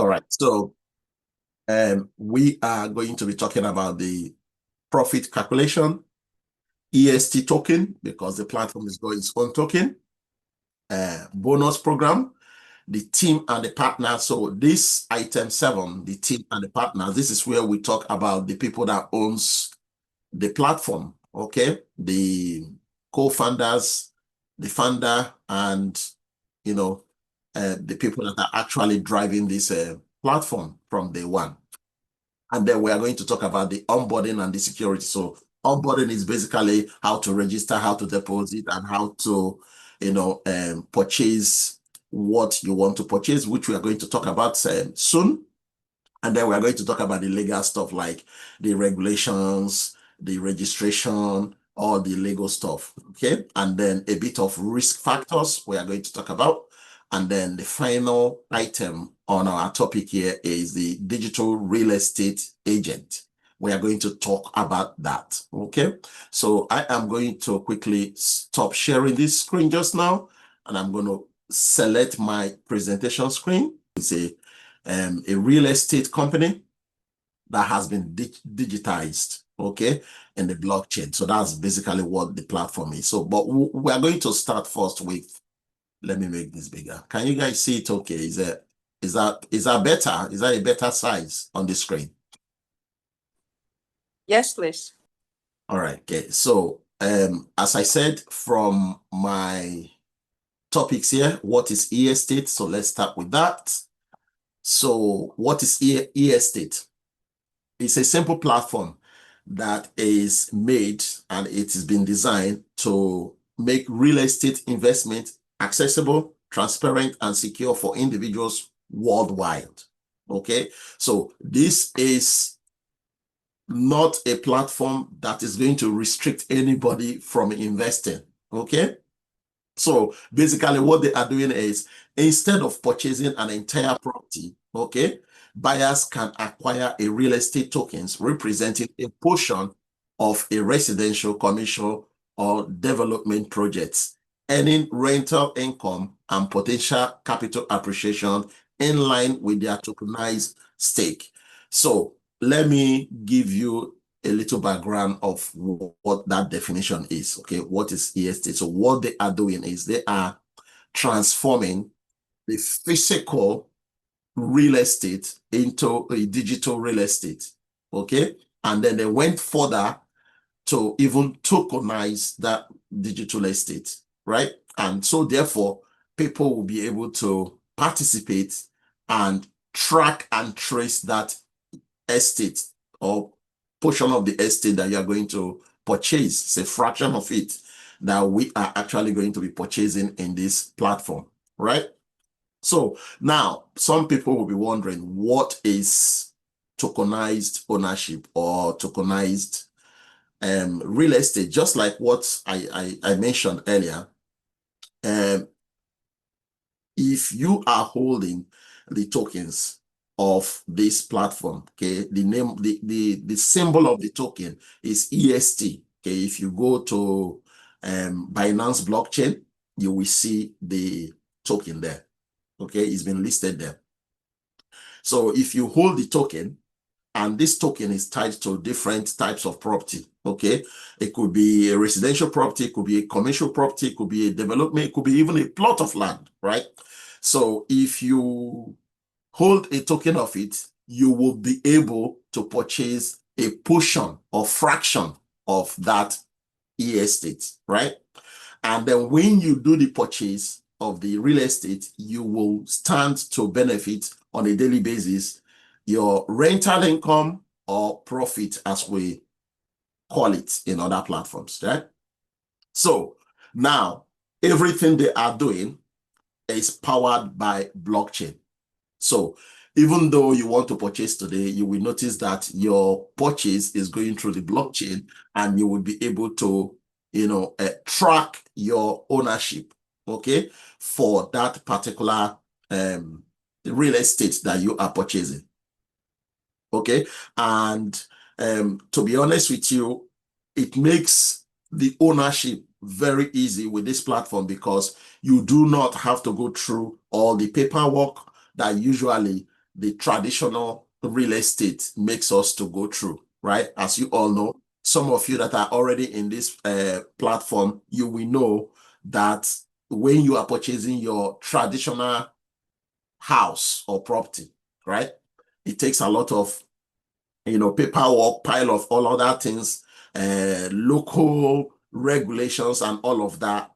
All right. So we are going to be talking about the profit calculation, EST token, because the platform is going its own token, bonus program, the team and the partners. So this item 7, the team and the partners, this is where we talk about the people that owns the platform, okay? The co-founders, the founder, and, the people that are actually driving this platform from day one. And then we are going to talk about the onboarding and the security. So onboarding is basically how to register, how to deposit, and how to, purchase what you want to purchase, which we are going to talk about soon. And then we are going to talk about the legal stuff like the regulations, the registration, all the legal stuff, okay? And then a bit of risk factors we are going to talk about. And then the final item on our topic here is the digital real estate agent. We are going to talk about that, okay? So I am going to quickly stop sharing this screen just now, and I'm going to select my presentation screen. It's a real estate company that has been digitized, okay, in the blockchain. So that's basically what the platform is. So, but we are going to start first with, let me make this bigger. Can you guys see it okay? Is that better? Is that a better size on the screen? Yes, please. All right, okay. So, as I said, from my topics here, what is e-estate? So let's start with that. So what is e-estate? It's a simple platform that is made and it has been designed to make real estate investment accessible, transparent, and secure for individuals worldwide. Okay, so this is not a platform that is going to restrict anybody from investing. Okay, so basically what they are doing is, instead of purchasing an entire property, okay, buyers can acquire a real estate tokens representing a portion of a residential, commercial, or development projects, earning rental income and potential capital appreciation in line with their tokenized stake. So let me give you a little background of what that definition is. Okay, what is EST? So what they are doing is they are transforming the physical real estate into a digital real estate. Okay, and then they went further to even tokenize that digital estate, right? And so therefore, people will be able to participate and track and trace that estate or portion of the estate that you are going to purchase. It's a fraction of it that we are actually going to be purchasing in this platform, right? So now some people will be wondering, what is tokenized ownership or tokenized real estate? Just like what I mentioned earlier, if you are holding the tokens of this platform, okay, the symbol of the token is EST. Okay, if you go to Binance blockchain, you will see the token there. Okay, it's been listed there. So if you hold the token, and this token is tied to different types of property, okay? It could be a residential property, it could be a commercial property, it could be a development, it could be even a plot of land, right? So if you hold a token of it, you will be able to purchase a portion or fraction of that estate, right? And then when you do the purchase of the real estate, you will stand to benefit on a daily basis your rental income or profit, as we call it in other platforms, right? So now everything they are doing is powered by blockchain. So even though you want to purchase today, you will notice that your purchase is going through the blockchain, and you will be able to, track your ownership, okay, for that particular real estate that you are purchasing. Okay, and to be honest with you, it makes the ownership very easy with this platform, because you do not have to go through all the paperwork that usually the traditional real estate makes us to go through, right? As you all know, some of you that are already in this platform, you will know that when you are purchasing your traditional house or property, right? It takes a lot of, paperwork, pile of all other things, local regulations and all of that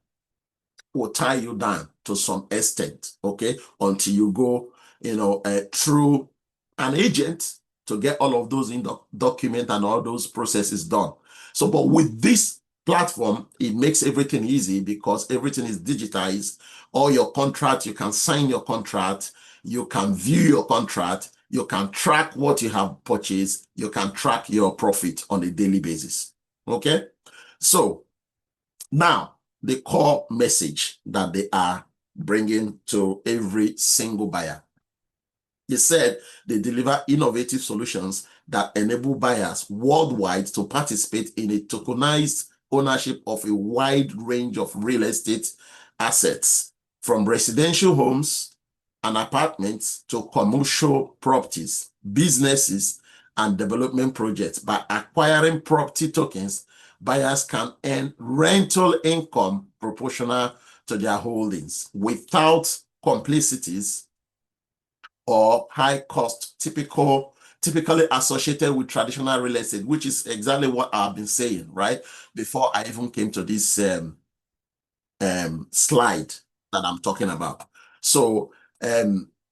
will tie you down to some extent, okay? Until you go, through an agent to get all of those in the document and all those processes done. So, but with this platform, it makes everything easy because everything is digitized. All your contract, you can sign your contract, you can view your contract, you can track what you have purchased, you can track your profit on a daily basis, okay? So now, the core message that they are bringing to every single buyer. They said they deliver innovative solutions that enable buyers worldwide to participate in a tokenized ownership of a wide range of real estate assets, from residential homes and apartments to commercial properties, businesses, and development projects. By acquiring property tokens, buyers can earn rental income proportional to their holdings without complicities or high cost typically associated with traditional real estate, which is exactly what I've been saying, right? Before I even came to this slide that I'm talking about. So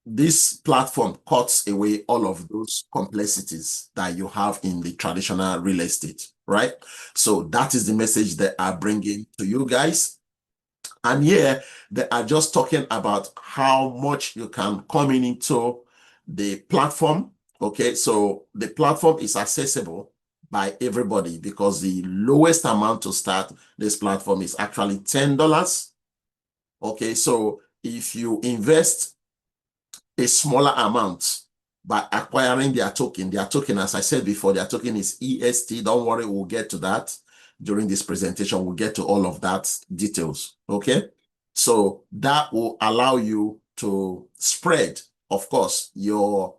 this platform cuts away all of those complexities that you have in the traditional real estate, right? So that is the message that I'm bringing to you guys. And here they are just talking about how much you can come into the platform. Okay, so the platform is accessible by everybody because the lowest amount to start this platform is actually $10. Okay, so if you invest a smaller amount by acquiring their token, as I said before, their token is EST. Don't worry, we'll get to that during this presentation. We'll get to all of that details. Okay, so that will allow you to spread, of course, your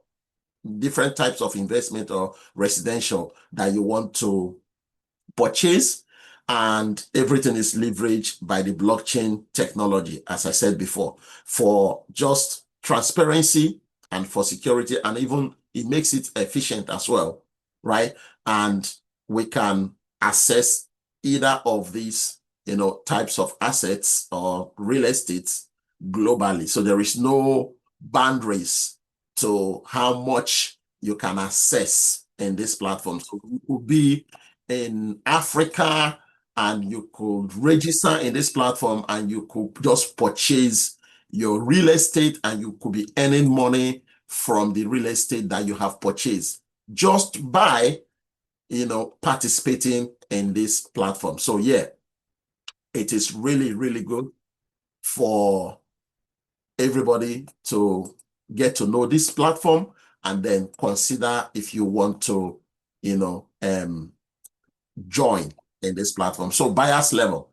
different types of investment or residential that you want to purchase, and everything is leveraged by the blockchain technology, as I said before, for just transparency and for security, and even it makes it efficient as well, right? And we can assess either of these, types of assets or real estate globally. So there is no boundaries to how much you can access in this platform. So it could be in Africa and you could register in this platform and you could just purchase your real estate and you could be earning money from the real estate that you have purchased just by, participating in this platform. So yeah, it is really, really good for everybody to get to know this platform and then consider if you want to, join in this platform. So buyers level.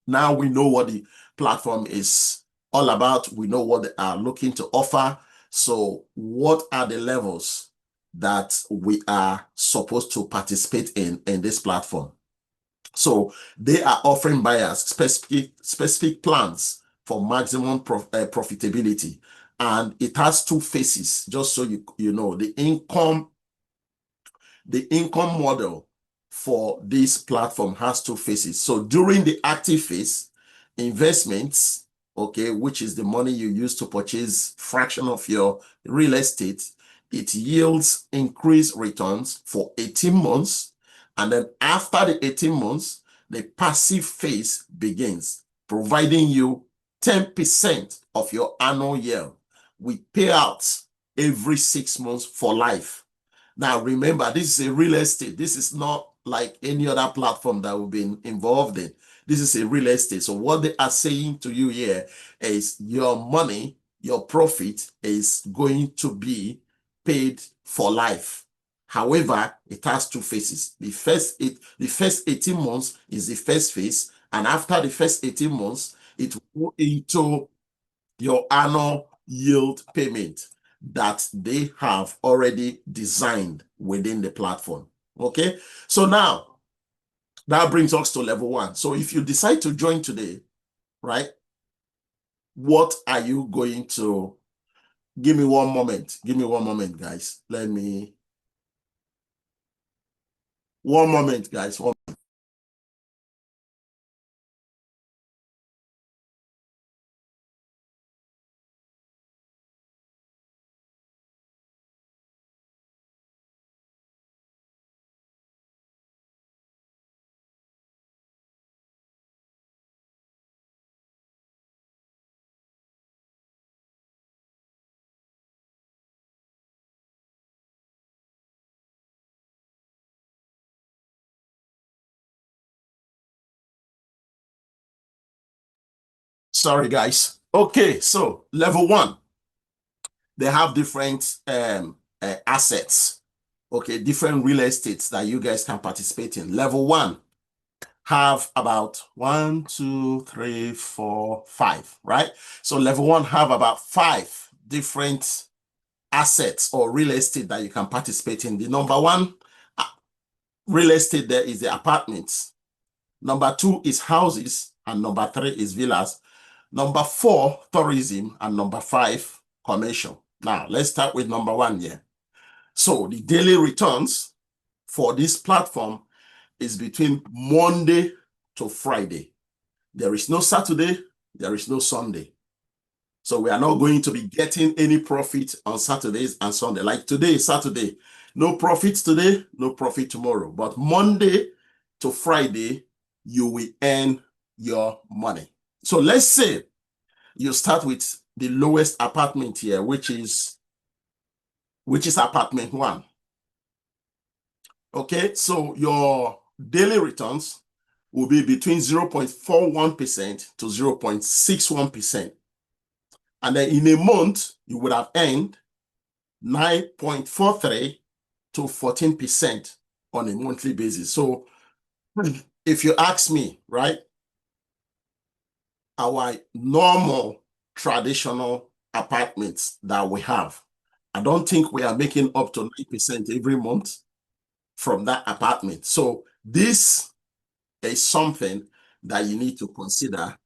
Now we know what the platform is all about. We know what they are looking to offer. So what are the levels that we are supposed to participate in this platform? So they are offering buyers specific plans for maximum profitability. And it has two phases, just so you know. The income model for this platform has two phases. So during the active phase, investments, okay, which is the money you use to purchase fraction of your real estate, it yields increased returns for 18 months. And then after the 18 months, the passive phase begins, providing you 10% of your annual yield with payouts every 6 months for life. Now, remember, this is a real estate. This is not like any other platform that we've been involved in. This is a real estate. So what they are saying to you here is your money, your profit is going to be paid for life. However, it has two phases. The first 18 months is the first phase. And after the first 18 months, it will go into your annual yield payment. that they have already designed within the platform. Okay, so now that brings us to level 1. So if you decide to join today, right, what are you going to give me one moment? Give me one moment, guys. One moment, guys. Sorry, guys. Okay, so level 1, they have different assets. Okay, different real estates that you guys can participate in. Level 1 have about 1, 2, 3, 4, 5, right? So level 1 have about 5 different assets or real estate that you can participate in. The number 1 real estate there is the apartments. Number 2 is houses, and number 3 is villas. Number 4, tourism, and number 5, commercial. Now, let's start with number 1 here. So the daily returns for this platform is between Monday to Friday. There is no Saturday, there is no Sunday. So we are not going to be getting any profit on Saturdays and Sunday. Like today is Saturday. No profit today, no profit tomorrow. But Monday to Friday, you will earn your money. So let's say you start with the lowest apartment here, which is apartment 1. Okay, so your daily returns will be between 0.41% to 0.61%. And then in a month, you would have earned 9.43 to 14% on a monthly basis. So if you ask me, right, our normal traditional apartments that we have, I don't think we are making up to 9% every month from that apartment. So this is something that you need to consider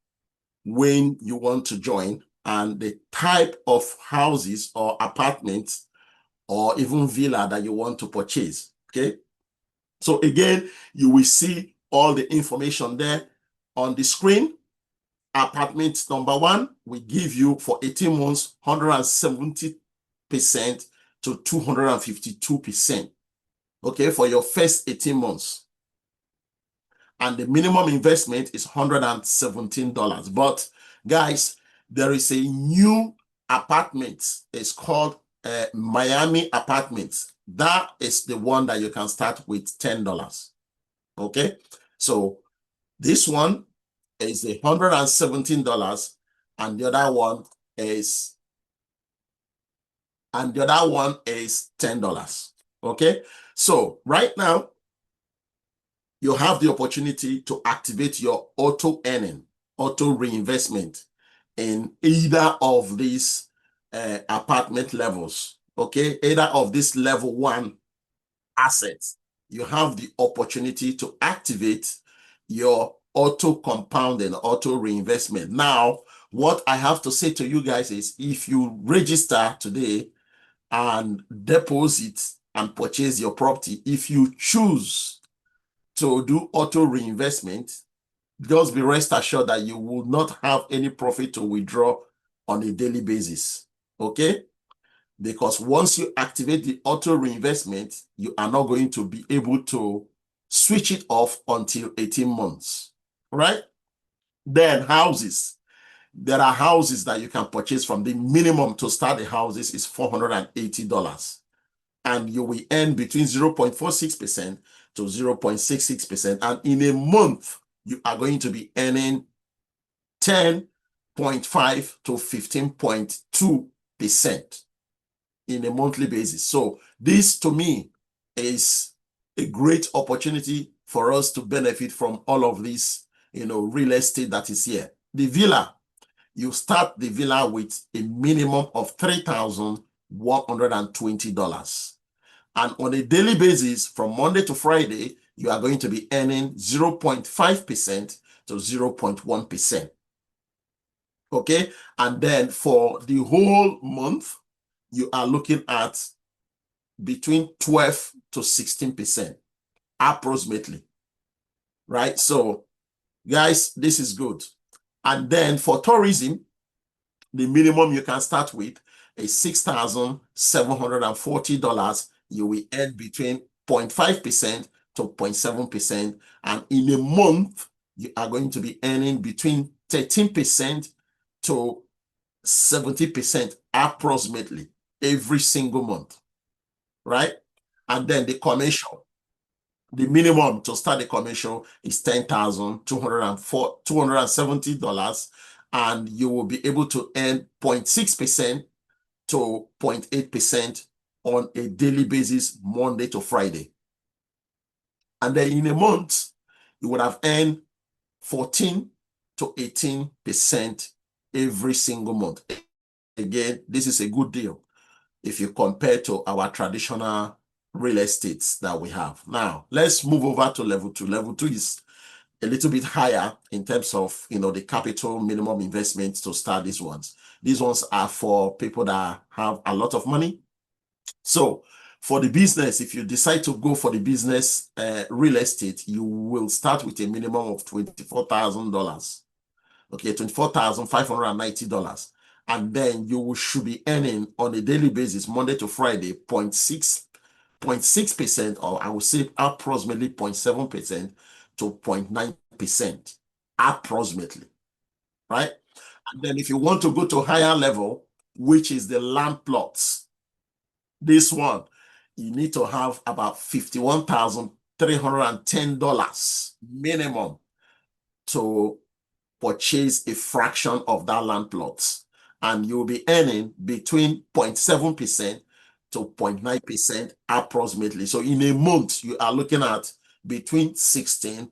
when you want to join, and the type of houses or apartments or even villa that you want to purchase. Okay, so again, you will see all the information there on the screen. Apartment number 1, we give you for 18 months 170% to 252%. Okay, for your first 18 months. And the minimum investment is $117. But guys, there is a new apartment. It's called Miami Apartments. That is the one that you can start with $10. Okay, so this one is the $117, and the other one is $10. Okay, so right now you have the opportunity to activate your auto earning, auto reinvestment in either of these apartment levels. Okay, either of these level 1 assets. You have the opportunity to activate your auto compounding, auto reinvestment. Now, what I have to say to you guys is, if you register today and deposit and purchase your property, if you choose to do auto reinvestment, just be rest assured that you will not have any profit to withdraw on a daily basis. Okay, because once you activate the auto reinvestment, you are not going to be able to switch it off until 18 months, right? Then houses. There are houses that you can purchase from. The minimum to start the houses is $480. And you will earn between 0.46% to 0.66%. And in a month, you are going to be earning 10.5 to 15.2% in a monthly basis. So this, to me, is a great opportunity for us to benefit from all of this, real estate that is here. The villa, you start the villa with a minimum of $3,000 $120. And on a daily basis, from Monday to Friday, you are going to be earning 0.5% to 0.1%. Okay, and then for the whole month, you are looking at between 12 to 16%, approximately. Right? So, guys, this is good. And then for tourism, the minimum you can start with is $6,740. You will earn between 0.5% to 0.7%. And in a month, you are going to be earning between 13% to 70% approximately every single month, right? And then the commercial, the minimum to start the commercial is $10,270, and you will be able to earn 0.6% to 0.8% on a daily basis, Monday to Friday. And then in a month, you would have earned 14 to 18% every single month. Again, this is a good deal if you compare to our traditional real estates that we have. Now, let's move over to level 2. Level 2 is a little bit higher in terms of, the capital minimum investments to start these ones. These ones are for people that have a lot of money. So for the business, if you decide to go for the business real estate, you will start with a minimum of $24,000. Okay, $24,590. And then you should be earning on a daily basis, Monday to Friday, 0.6%, or I would say approximately 0.7% to 0.9%, approximately, right? And then if you want to go to higher level, which is the land plots, this one, you need to have about $51,310 minimum to purchase a fraction of that land plots, and you'll be earning between 0.7% to 0.9% approximately. So in a month, you are looking at between 16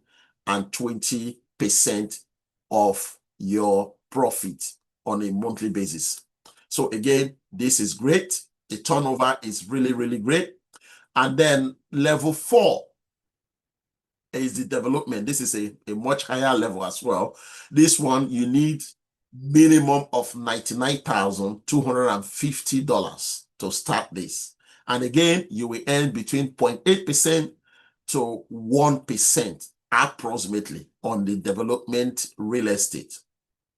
and 20% of your profit on a monthly basis. So again, this is great. The turnover is really, really great. And then level 4 is the development. This is a much higher level as well. This one, you need minimum of $99,250 to start this. And again, you will earn between 0.8% to 1% approximately on the development real estate.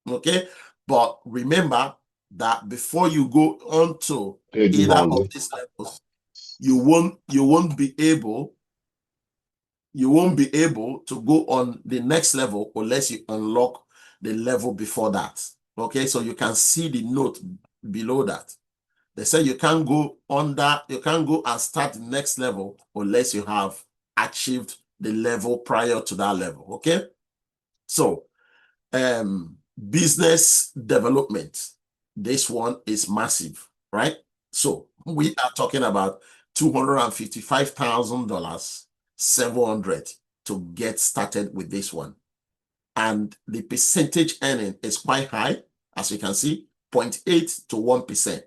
Okay, but remember that before you go on to either of these levels, you won't be able to go on the next level unless you unlock the level before that. Okay, so you can see the note below that. They say you can't go and start the next level unless you have achieved the level prior to that level. Okay, so business development, this one is massive, right? So we are talking about $255,000, 700 to get started with this one. And the percentage earning is quite high, as you can see, 0.8 to 1%.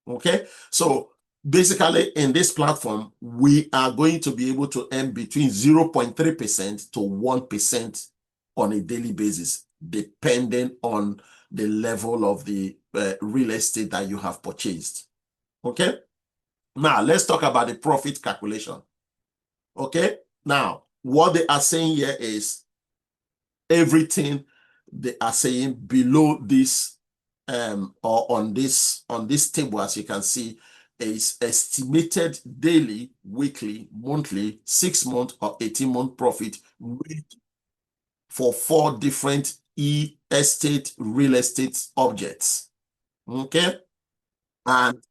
Okay, so basically in this platform, we are going to be able to earn between 0.3% to 1% on a daily basis, depending on the level of the real estate that you have purchased. Okay, now let's talk about the profit calculation. Okay, now what they are saying here is everything they are saying below this or on this table, as you can see, is estimated daily, weekly, monthly, 6-month or 18-month profit for 4 different estate real estate objects. Okay, and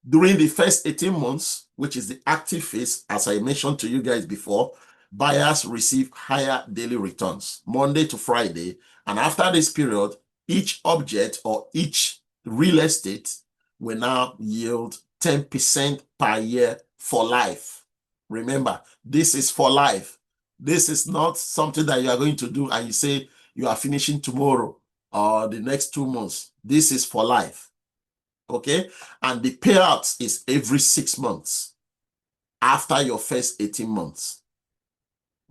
during the first 18 months, which is the active phase, as I mentioned to you guys before, buyers receive higher daily returns, Monday to Friday. And after this period, each object or each real estate will now yield 10% per year for life. Remember, this is for life. This is not something that you are going to do and you say you are finishing tomorrow or the next 2 months. This is for life. Okay, and the payout is every 6 months after your first 18 months.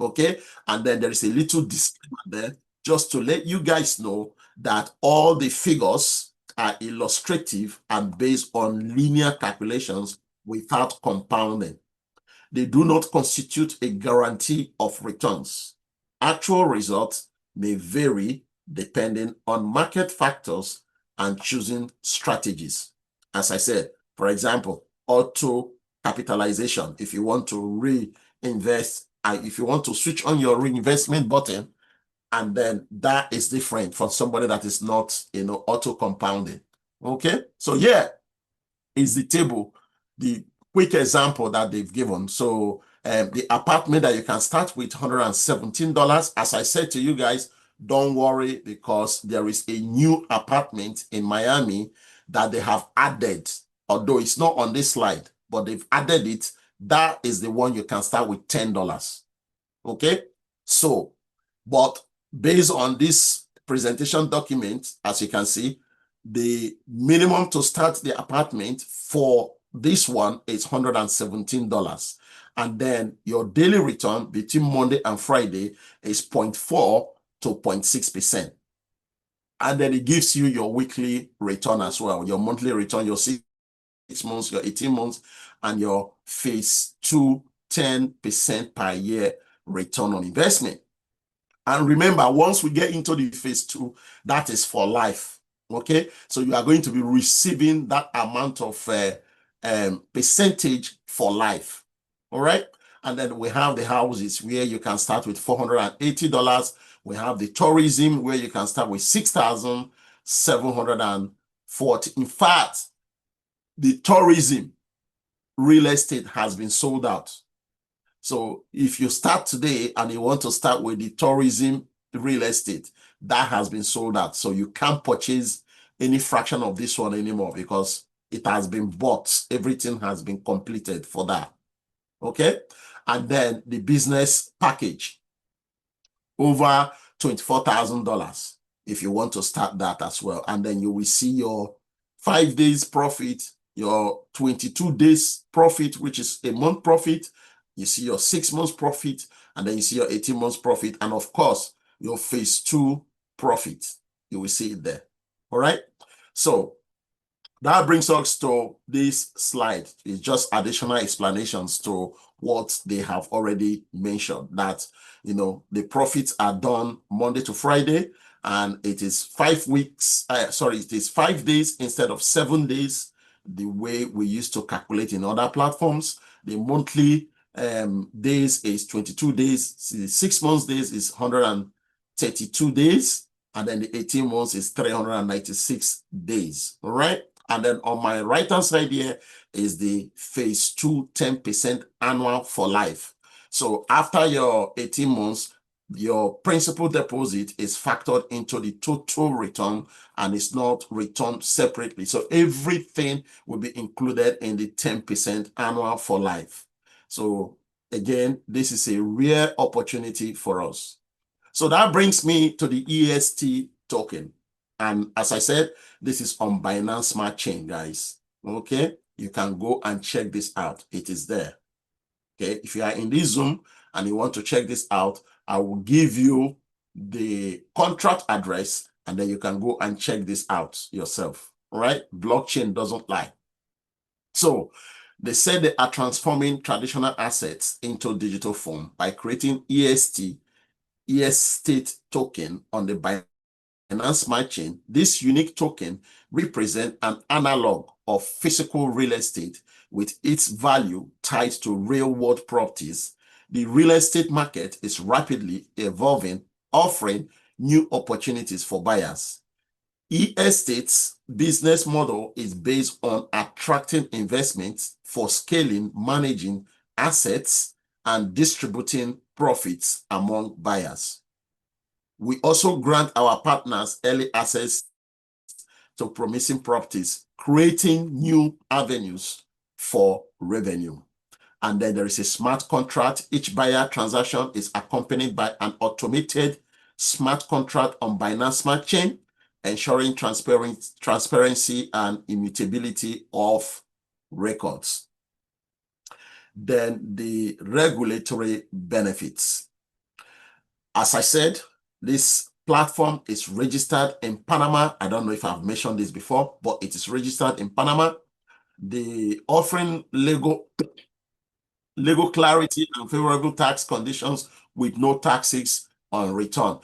Okay, and then there is a little disclaimer there just to let you guys know that all the figures are illustrative and based on linear calculations without compounding. They do not constitute a guarantee of returns. Actual results may vary depending on market factors and choosing strategies. As I said, for example, auto capitalization. If you want to reinvest, if you want to switch on your reinvestment button, and then that is different from somebody that is not, auto compounding. Okay, so yeah, is the table, the quick example that they've given. So the apartment that you can start with $117. As I said to you guys, don't worry, because there is a new apartment in Miami that they have added, although it's not on this slide, but they've added it. That is the one you can start with $10. Okay, so, but based on this presentation document, as you can see, the minimum to start the apartment for this one is $117. And then your daily return between Monday and Friday is 0.4 to 0.6%. And then it gives you your weekly return as well, your monthly return, your 6 months, your 18 months, and your phase 2, 10% per year return on investment. And remember, once we get into the phase 2, that is for life. Okay, so you are going to be receiving that amount of percentage for life. All right, and then we have the houses where you can start with $480. We have the tourism where you can start with $6,740. In fact, the tourism real estate has been sold out. So if you start today and you want to start with the tourism real estate, that has been sold out. So you can't purchase any fraction of this one anymore because it has been bought. Everything has been completed for that. Okay. And then the business package, over $24,000 if you want to start that as well. And then you will see your 5 days profit, your 22 days profit, which is a month profit. You see your 6 months profit, and then you see your 18 months profit. And of course, your phase 2 profit. You will see it there. All right. So that brings us to this slide. It's just additional explanations to what they have already mentioned, that, the profits are done Monday to Friday, and it is 5 weeks. It is 5 days instead of 7 days, the way we used to calculate in other platforms. The monthly days is 22 days. The 6 months days is 132 days. And then the 18 months is 396 days. All right. And then on my right-hand side here is the phase 2, 10% annual for life. So after your 18 months, your principal deposit is factored into the total return and it's not returned separately. So everything will be included in the 10% annual for life. So again, this is a rare opportunity for us. So that brings me to the EST token. And as I said, this is on Binance Smart Chain, guys. Okay, you can go and check this out. It is there. Okay, if you are in this Zoom and you want to check this out, I will give you the contract address and then you can go and check this out yourself. All right, blockchain doesn't lie. So they said they are transforming traditional assets into digital form by creating EST token on the Binance Smart Chain. This unique token represents an analog of physical real estate with its value tied to real-world properties. The real estate market is rapidly evolving, offering new opportunities for buyers. E-Estate's business model is based on attracting investments for scaling, managing assets, and distributing profits among buyers. We also grant our partners early access to promising properties, creating new avenues for revenue. And then there is a smart contract. Each buyer transaction is accompanied by an automated smart contract on Binance Smart Chain. ensuring transparency and immutability of records. Then the regulatory benefits. As I said, this platform is registered in Panama. I don't know if I've mentioned this before, but it is registered in Panama. The offering legal clarity and favorable tax conditions with no taxes on return.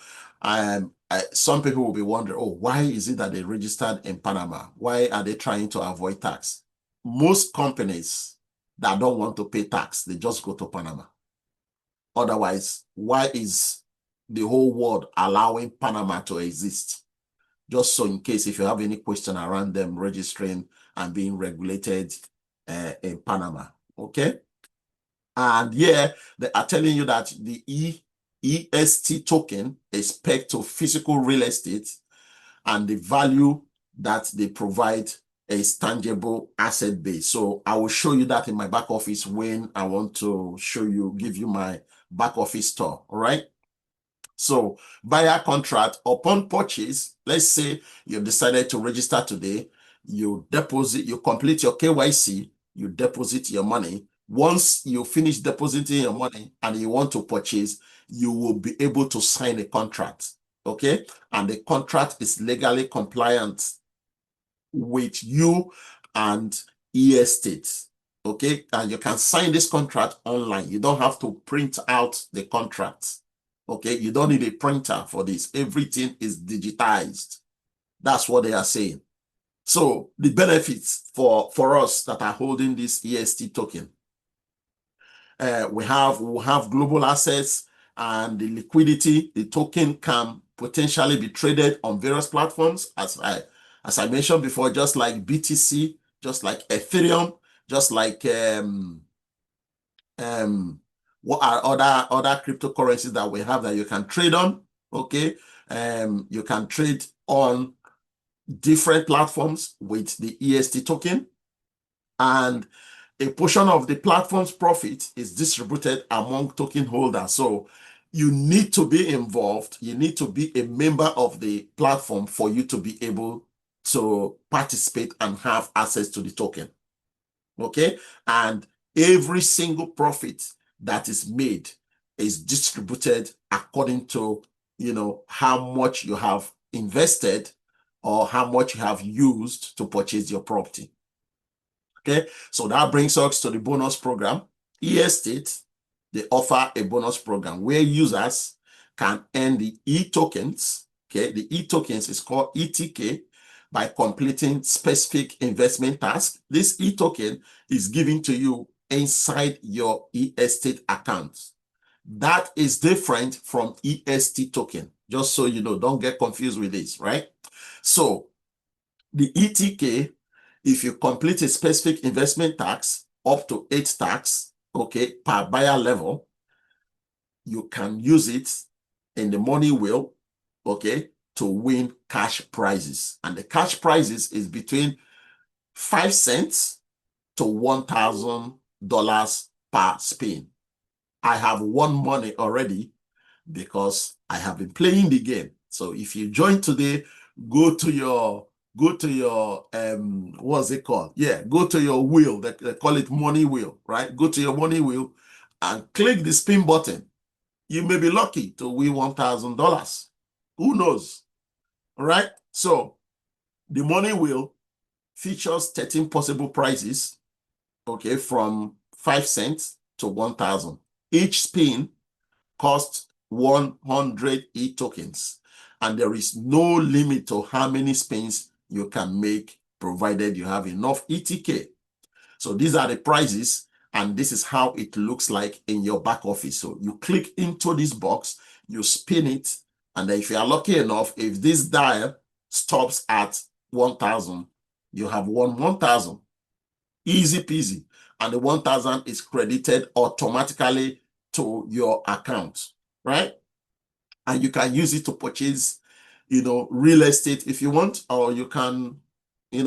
Some people will be wondering, oh, why is it that they registered in Panama? Why are they trying to avoid tax? Most companies that don't want to pay tax, they just go to Panama. Otherwise, why is the whole world allowing Panama to exist? Just so in case if you have any question around them registering and being regulated in Panama, okay? And yeah, they are telling you that the EST token is pegged to physical real estate, and the value that they provide is tangible asset base. So I will show you that in my back office when I want to give you my back office tour, all right? So buyer contract upon purchase, let's say you decided to register today, you complete your KYC, you deposit your money. Once you finish depositing your money and you want to purchase, you will be able to sign a contract, okay? And the contract is legally compliant with you and e-estate, okay? And you can sign this contract online. You don't have to print out the contract, okay? You don't need a printer for this. Everything is digitized. That's what they are saying. So the benefits for us that are holding this EST token, we have global assets and the liquidity. The token can potentially be traded on various platforms, as I mentioned before, just like BTC, just like Ethereum, just like what are other cryptocurrencies that we have that you can trade on, okay? You can trade on different platforms with the EST token, and a portion of the platform's profit is distributed among token holders. So you need to be involved. You need to be a member of the platform for you to be able to participate and have access to the token, okay? And every single profit that is made is distributed according to, how much you have invested or how much you have used to purchase your property. Okay, so that brings us to the bonus program. eEstate, they offer a bonus program where users can earn the e-tokens. Okay, the e-tokens is called ETK by completing specific investment tasks. This e-token is given to you inside your eEstate account. That is different from EST token. Just so you know, don't get confused with this, right? So the ETK, if you complete a specific investment task, up to 8 tasks, okay, per buyer level, you can use it in the money wheel, okay, to win cash prizes. And the cash prizes is between 5 cents to $1,000 per spin. I have won money already because I have been playing the game. So if you join today, go to your what's it called? Yeah, go to your wheel. They call it money wheel, right? Go to your money wheel and click the spin button. You may be lucky to win $1,000. Who knows? All right. So the money wheel features 13 possible prizes, okay, from 5 cents to 1,000. Each spin costs 100 e-tokens, and there is no limit to how many spins you can make, provided you have enough ETK. So these are the prizes, and this is how it looks like in your back office. So you click into this box, you spin it, and then if you are lucky enough, if this dial stops at 1,000, you have won 1,000. Easy peasy. And the 1,000 is credited automatically to your account, right? And you can use it to purchase, real estate if you want, or you can, in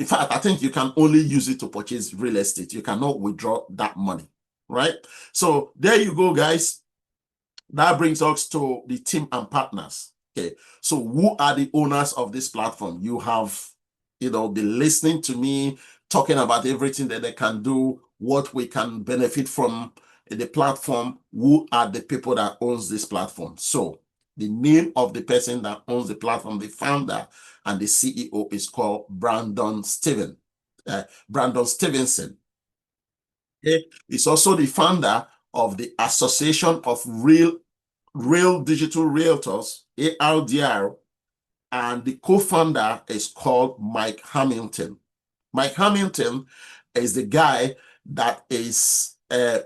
fact, I think you can only use it to purchase real estate. You cannot withdraw that money, right? So there you go, guys. That brings us to the team and partners. Okay, so who are the owners of this platform? You have, been listening to me talking about everything that they can do, what we can benefit from the platform. Who are the people that owns this platform? So the name of the person that owns the platform, the founder and the CEO, is called Brandon Stevenson. Okay? He's also the founder of the Association of Real Digital Realtors, ARDR, and the co-founder is called Mike Hamilton. Mike Hamilton is the guy that is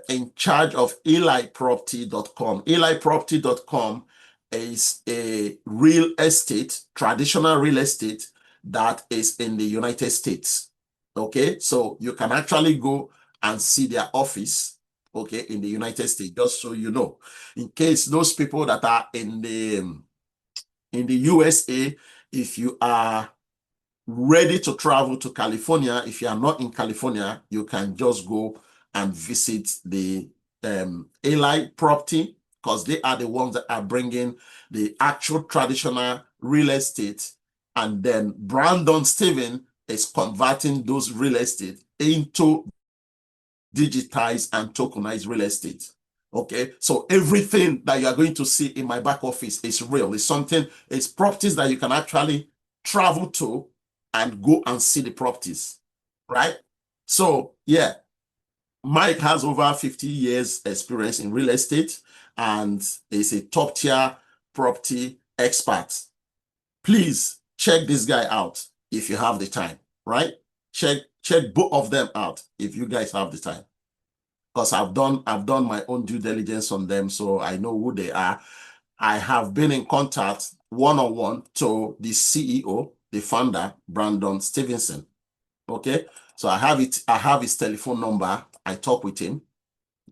in charge of eliproperty.com. Eliproperty.com is a real estate, traditional real estate that is in the United States. Okay, so you can actually go and see their office, okay, in the United States, just so you know, in case those people that are in the USA, if you are ready to travel to California, if you are not in California, you can just go and visit the Eli property, because they are the ones that are bringing the actual traditional real estate, and then Brandon Steven is converting those real estate into digitized and tokenized real estate. Okay, so everything that you are going to see in my back office is real. It's properties that you can actually travel to and go and see the properties, right? So yeah, Mike has over 50 years experience in real estate and is a top tier property expert. Please check this guy out if you have the time, right? Check both of them out if you guys have the time, because I've done my own due diligence on them, so I know who they are. I have been in contact one-on-one to the CEO, the founder, Brandon Stevenson. Okay, so I have his telephone number. I talk with him,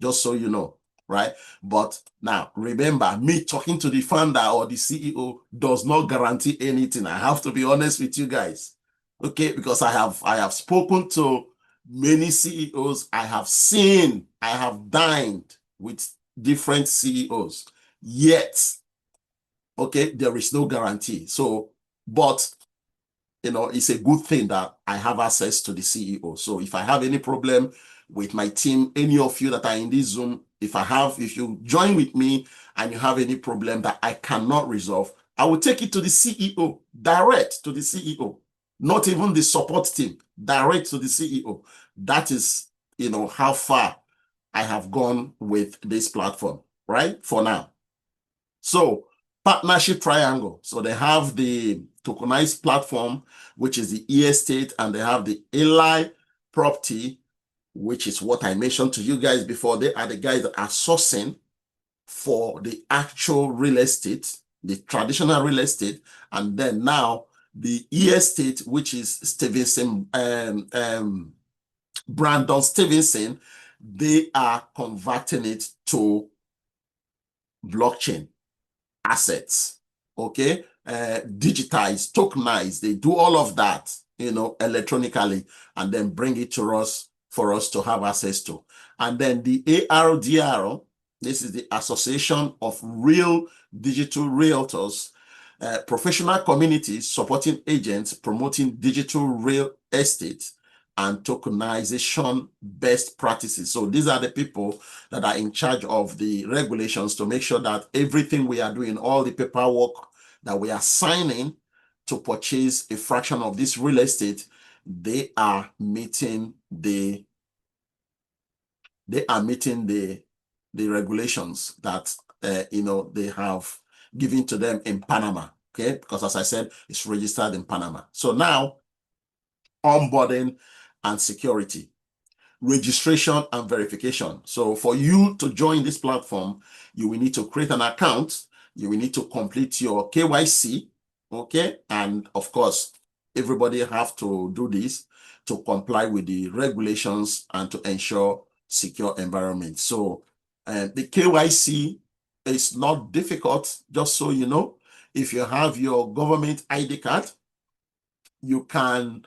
just so you know, right? But now remember, me talking to the founder or the CEO does not guarantee anything. I have to be honest with you guys, okay? Because I have spoken to many CEOs. I have dined with different CEOs. Yet, okay, there is no guarantee. So, but it's a good thing that I have access to the CEO. So if I have any problem with my team, any of you that are in this Zoom, if you join with me and you have any problem that I cannot resolve, I will take it to the CEO, direct to the CEO, not even the support team, direct to the CEO. That is, how far I have gone with this platform, right? For now. So partnership triangle. So they have the tokenized platform, which is the e-estate, and they have the Eli property, which is what I mentioned to you guys before. They are the guys that are sourcing for the actual real estate, the traditional real estate, and then now the e-estate, which is Stevenson, Brandon Stevenson, they are converting it to blockchain assets, okay? Digitize, tokenize, they do all of that, electronically, and then bring it to us for us to have access to. And then the ARDR, this is the Association of Real Digital Realtors, professional communities supporting agents promoting digital real estate and tokenization best practices. So these are the people that are in charge of the regulations to make sure that everything we are doing, all the paperwork that we are signing to purchase a fraction of this real estate, they are meeting the regulations that they have given to them in Panama. Okay, because as I said, it's registered in Panama. So now, onboarding and security, registration and verification. So for you to join this platform, you will need to create an account. You will need to complete your KYC, okay? And of course, everybody have to do this to comply with the regulations and to ensure secure environment. So the KYC is not difficult, just so you know. If you have your government ID card, you can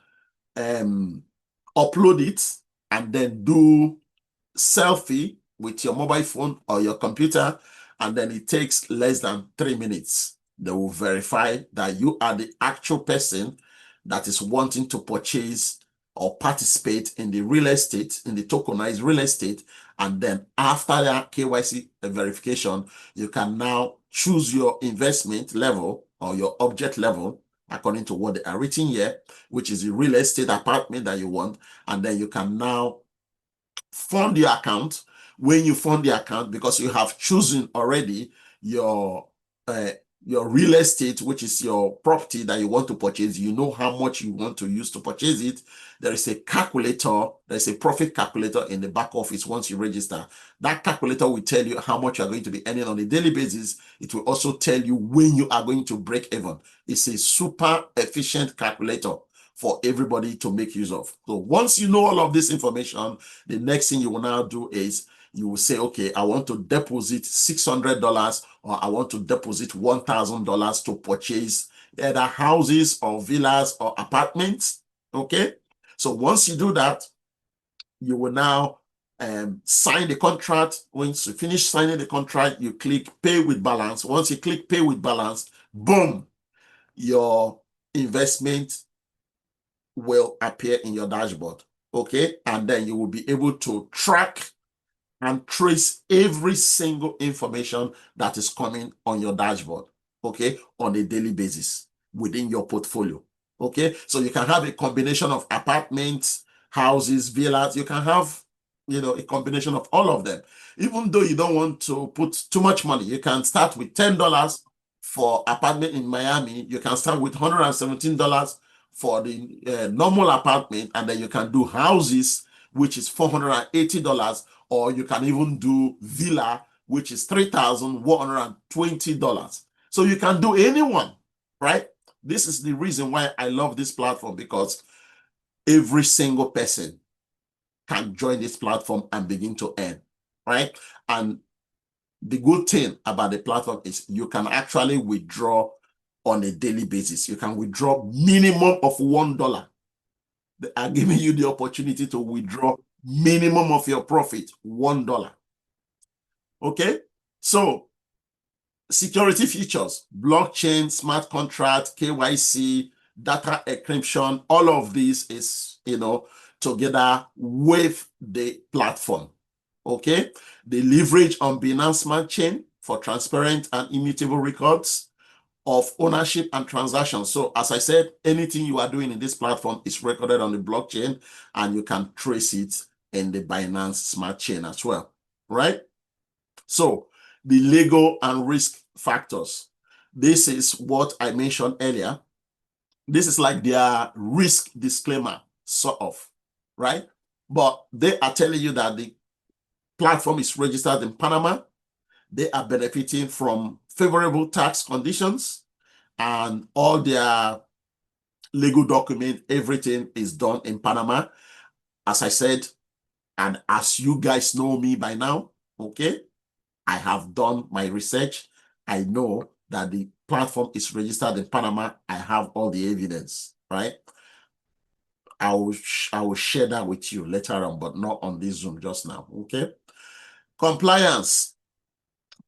upload it and then do selfie with your mobile phone or your computer, and then it takes less than 3 minutes. They will verify that you are the actual person that is wanting to purchase or participate in the real estate, in the tokenized real estate. And then after that KYC verification, you can now choose your investment level or your object level according to what they are written here, which is the real estate apartment that you want. And then you can now fund your account. When you fund the account, because you have chosen already your uh, your real estate, which is your property that you want to purchase, you know how much you want to use to purchase it. There is a calculator, there's a profit calculator in the back office once you register. That calculator will tell you how much you are going to be earning on a daily basis. It will also tell you when you are going to break even. It's a super efficient calculator for everybody to make use of. So once you know all of this information, the next thing you will now do is you will say, okay, I want to deposit $600 or I want to deposit $1,000 to purchase either houses or villas or apartments. Okay. So once you do that, you will now sign the contract. Once you finish signing the contract, you click pay with balance. Once you click pay with balance, boom, your investment will appear in your dashboard. Okay. And then you will be able to track and trace every single information that is coming on your dashboard, okay, on a daily basis within your portfolio, okay? So you can have a combination of apartments, houses, villas. You can have, a combination of all of them. Even though you don't want to put too much money, you can start with $10 for apartment in Miami. You can start with $117 for the normal apartment, and then you can do houses, which is $480, or you can even do villa, which is $3,120. So you can do anyone, right? This is the reason why I love this platform, because every single person can join this platform and begin to earn, right? And the good thing about the platform is you can actually withdraw on a daily basis. You can withdraw minimum of $1. They are giving you the opportunity to withdraw minimum of your profit, $1. Okay, so security features, blockchain, smart contract, KYC, data encryption, all of this is, together with the platform. Okay, the leverage on Binance Smart Chain for transparent and immutable records of ownership and transactions. So as I said, anything you are doing in this platform is recorded on the blockchain, and you can trace it in the Binance Smart Chain as well, right? So the legal and risk factors. This is what I mentioned earlier. This is like their risk disclaimer, sort of, right? But they are telling you that the platform is registered in Panama. They are benefiting from favorable tax conditions, and all their legal document, everything is done in Panama. As I said, and as you guys know me by now, okay, I have done my research. I know that the platform is registered in Panama. I have all the evidence, right? I will share that with you later on, but not on this Zoom just now, okay? Compliance.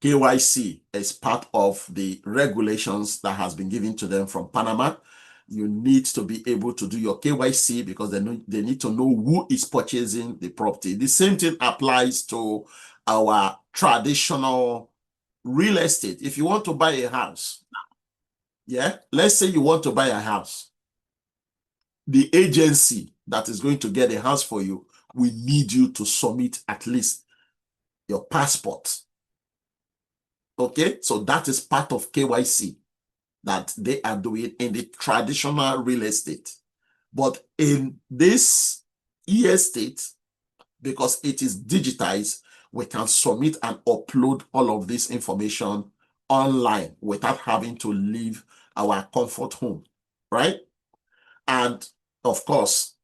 KYC is part of the regulations that has been given to them from Panama. You need to be able to do your KYC because they need to know who is purchasing the property. The same thing applies to our traditional real estate. If you want to buy a house, yeah, let's say you want to buy a house, the agency that is going to get a house for you will need you to submit at least your passport. Okay, so that is part of KYC that they are doing in the traditional real estate. But in this e-estate, because it is digitized, we can submit and upload all of this information online without having to leave our comfort home, right? And of course,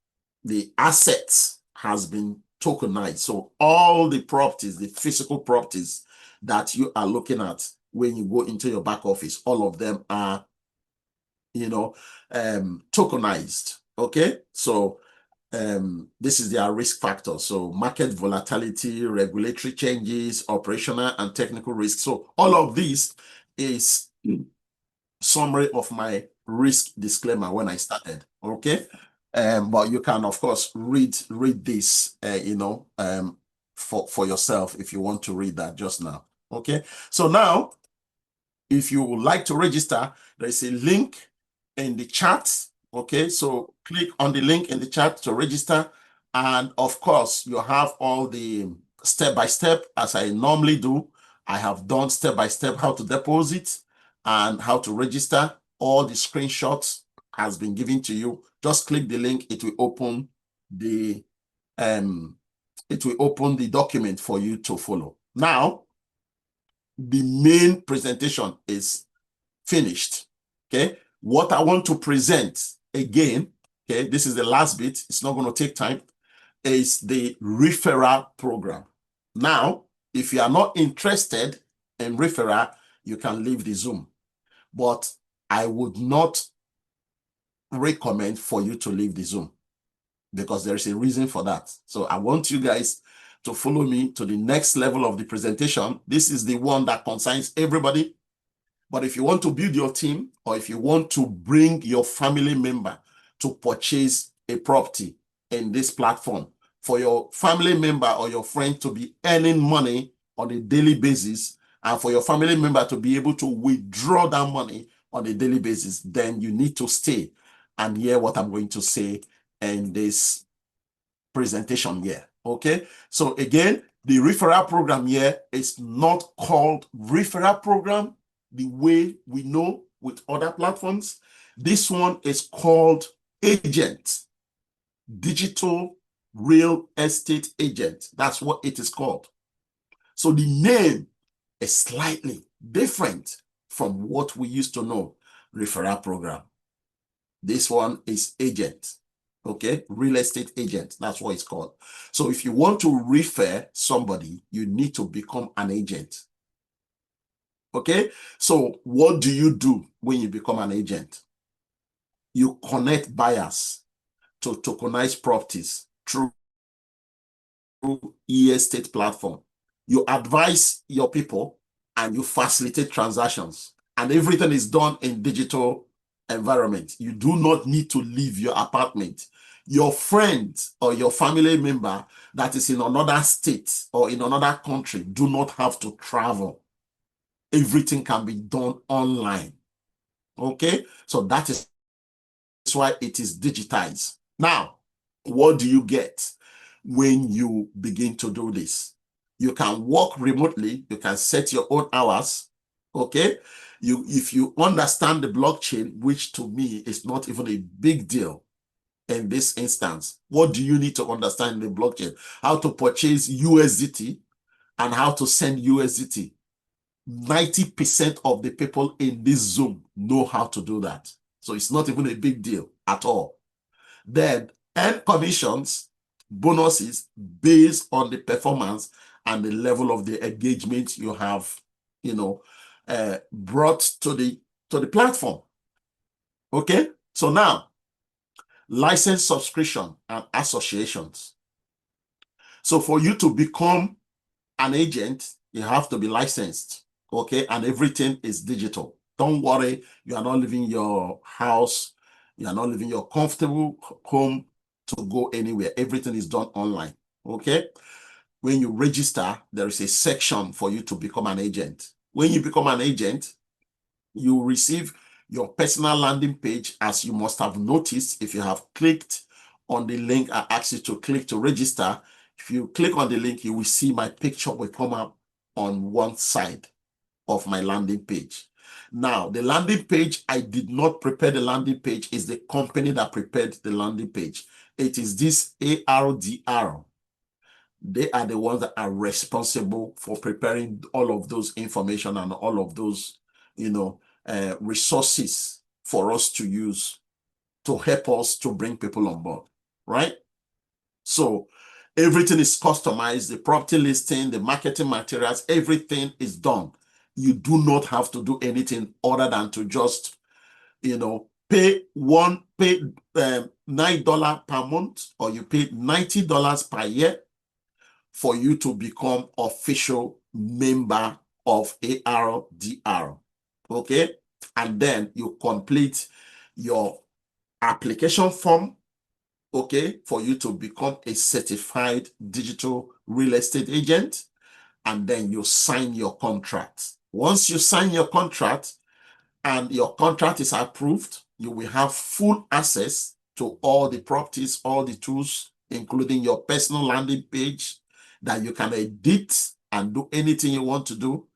the assets has been tokenized. So all the properties, the physical properties that you are looking at when you go into your back office, all of them are, tokenized. Okay, so this is their risk factor. So market volatility, regulatory changes, operational and technical risk. So all of this is summary of my risk disclaimer when I started. Okay. But you can, of course, read this, for yourself if you want to read that just now. Okay. So now, if you would like to register, there is a link in the chat. Okay. So click on the link in the chat to register. And of course, you have all the step-by-step as I normally do. I have done step-by-step how to deposit and how to register. All the screenshots has been given to you. Just click the link. It will open the document for you to follow. Now, the main presentation is finished. Okay. What I want to present again, okay, this is the last bit. It's not going to take time. Is the referral program. Now, if you are not interested in referral, you can leave the Zoom. But I would not recommend for you to leave the Zoom because there is a reason for that. So I want you guys to follow me to the next level of the presentation. This is the one that concerns everybody. But if you want to build your team or if you want to bring your family member to purchase a property in this platform, for your family member or your friend to be earning money on a daily basis, and for your family member to be able to withdraw that money on a daily basis, then you need to stay and hear what I'm going to say in this presentation here. Okay. So again, the referral program here is not called referral program the way we know with other platforms. This one is called agent, digital real estate agent. That's what it is called. So the name is slightly different from what we used to know, referral program. This one is agent. Okay, real estate agent, that's what it's called. So if you want to refer somebody, you need to become an agent. Okay, so what do you do when you become an agent? You connect buyers to tokenized properties through e-estate platform. You advise your people and you facilitate transactions, and everything is done in digital environment. You do not need to leave your apartment. Your friend or your family member that is in another state or in another country do not have to travel. Everything can be done online. Okay, so that is why it is digitized. Now, what do you get when you begin to do this? You can work remotely. You can set your own hours. Okay, if you understand the blockchain, which to me is not even a big deal in this instance, what do you need to understand in the blockchain? How to purchase USDT and how to send USDT. 90% of the people in this Zoom know how to do that. So it's not even a big deal at all. Then earn commissions, bonuses based on the performance and the level of the engagement you have, brought to the platform. Okay, so now license, subscription, and associations. So for you to become an agent, you have to be licensed. Okay, and everything is digital. Don't worry, you are not leaving your house, you are not leaving your comfortable home to go anywhere. Everything is done online. Okay, when you register, there is a section for you to become an agent. When you become an agent, you receive your personal landing page, as you must have noticed if you have clicked on the link I asked you to click to register. If you click on the link, you will see my picture will come up on one side of my landing page. Now, the landing page, I did not prepare the landing page. It's the company that prepared the landing page. It is this ARDR. They are the ones that are responsible for preparing all of those information and all of those, resources for us to use to help us to bring people on board, right? So everything is customized, the property listing, the marketing materials, everything is done. You do not have to do anything other than to just, pay $9 per month, or you pay $90 per year for you to become official member of ARDR. Okay. and then you complete your application form, okay, for you to become a certified digital real estate agent, and then you sign your contract. Once you sign your contract and your contract is approved, you will have full access to all the properties, all the tools, including your personal landing page that you can edit and do anything you want to do,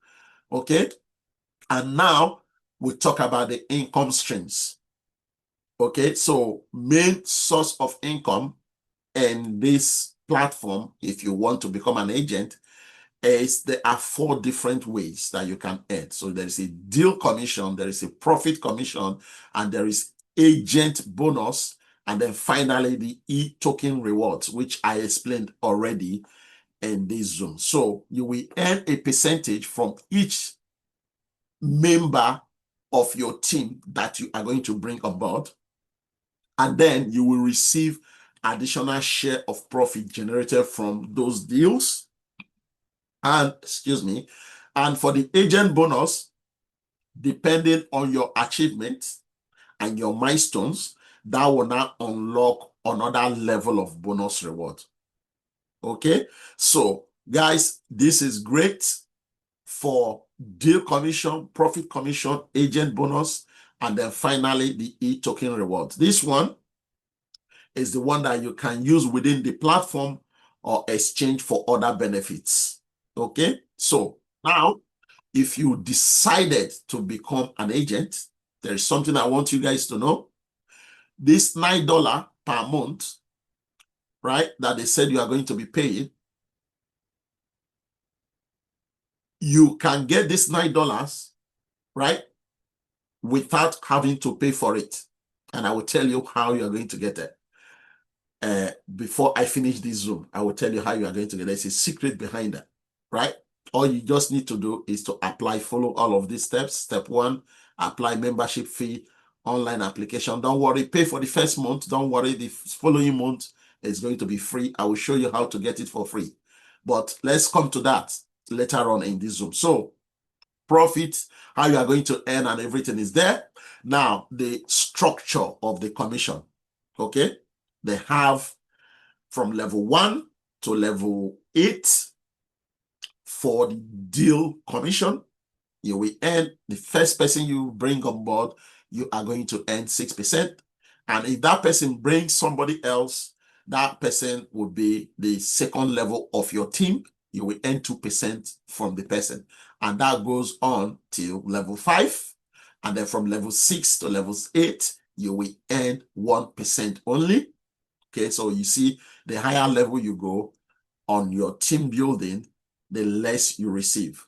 okay? And now we talk about the income streams. Okay, so main source of income in this platform, if you want to become an agent, is there are 4 different ways that you can earn. So there is a deal commission, there is a profit commission, and there is agent bonus, and then finally the e-token rewards, which I explained already in this Zoom. So you will earn a percentage from each member of your team that you are going to bring on board, and then you will receive additional share of profit generated from those deals. And excuse me, and for the agent bonus, depending on your achievements and your milestones, that will now unlock another level of bonus reward. Okay, so guys, this is great for deal commission, profit commission, agent bonus, and then finally the e-token rewards. This one is the one that you can use within the platform or exchange for other benefits. Okay, so now if you decided to become an agent, there is something I want you guys to know. This $9 per month, right, that they said you are going to be paying, you can get this $9, right, without having to pay for it. And I will tell you how you are going to get it. Before I finish this Zoom, I will tell you how you are going to get it. There's a secret behind that, right? All you just need to do is to apply, follow all of these steps. Step 1, apply membership fee, online application. Don't worry, pay for the first month. Don't worry, the following month is going to be free. I will show you how to get it for free. But let's come to that later on in this Zoom. So profit, how you are going to earn, and everything is there. Now, the structure of the commission, okay? They have from level 1 to level 8 for the deal commission. You will earn, the first person you bring on board, you are going to earn 6%. And if that person brings somebody else, that person would be the second level of your team. You will earn 2% from the person. And that goes on till level 5. And then from level 6 to level 8, you will earn 1% only. Okay, so you see, the higher level you go on your team building, the less you receive.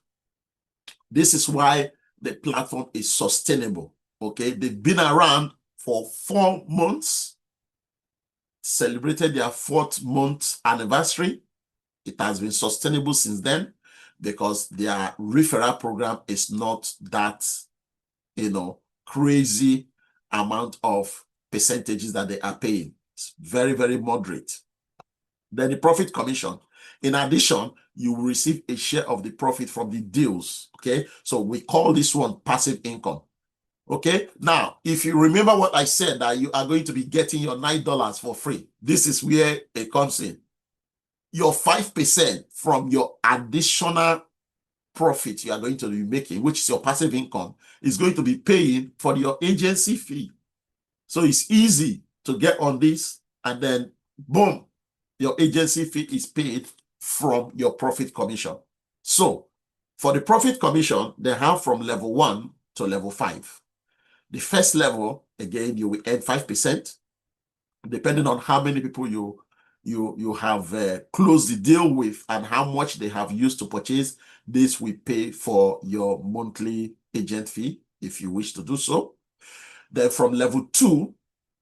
This is why the platform is sustainable. Okay, they've been around for 4 months, celebrated their 4th month anniversary. It has been sustainable since then because their referral program is not that, crazy amount of percentages that they are paying. It's very, very moderate. Then the profit commission. In addition, you will receive a share of the profit from the deals. Okay, so we call this one passive income. Okay, now if you remember what I said, that you are going to be getting your $9 for free, this is where it comes in. Your 5% from your additional profit you are going to be making, which is your passive income, is going to be paying for your agency fee. So it's easy to get on this, and then boom, your agency fee is paid from your profit commission. So for the profit commission, they have from level 1 to level 5. The first level, again, you will earn 5%, depending on how many people you have closed the deal with and how much they have used to purchase. This will pay for your monthly agent fee if you wish to do so. Then from level 2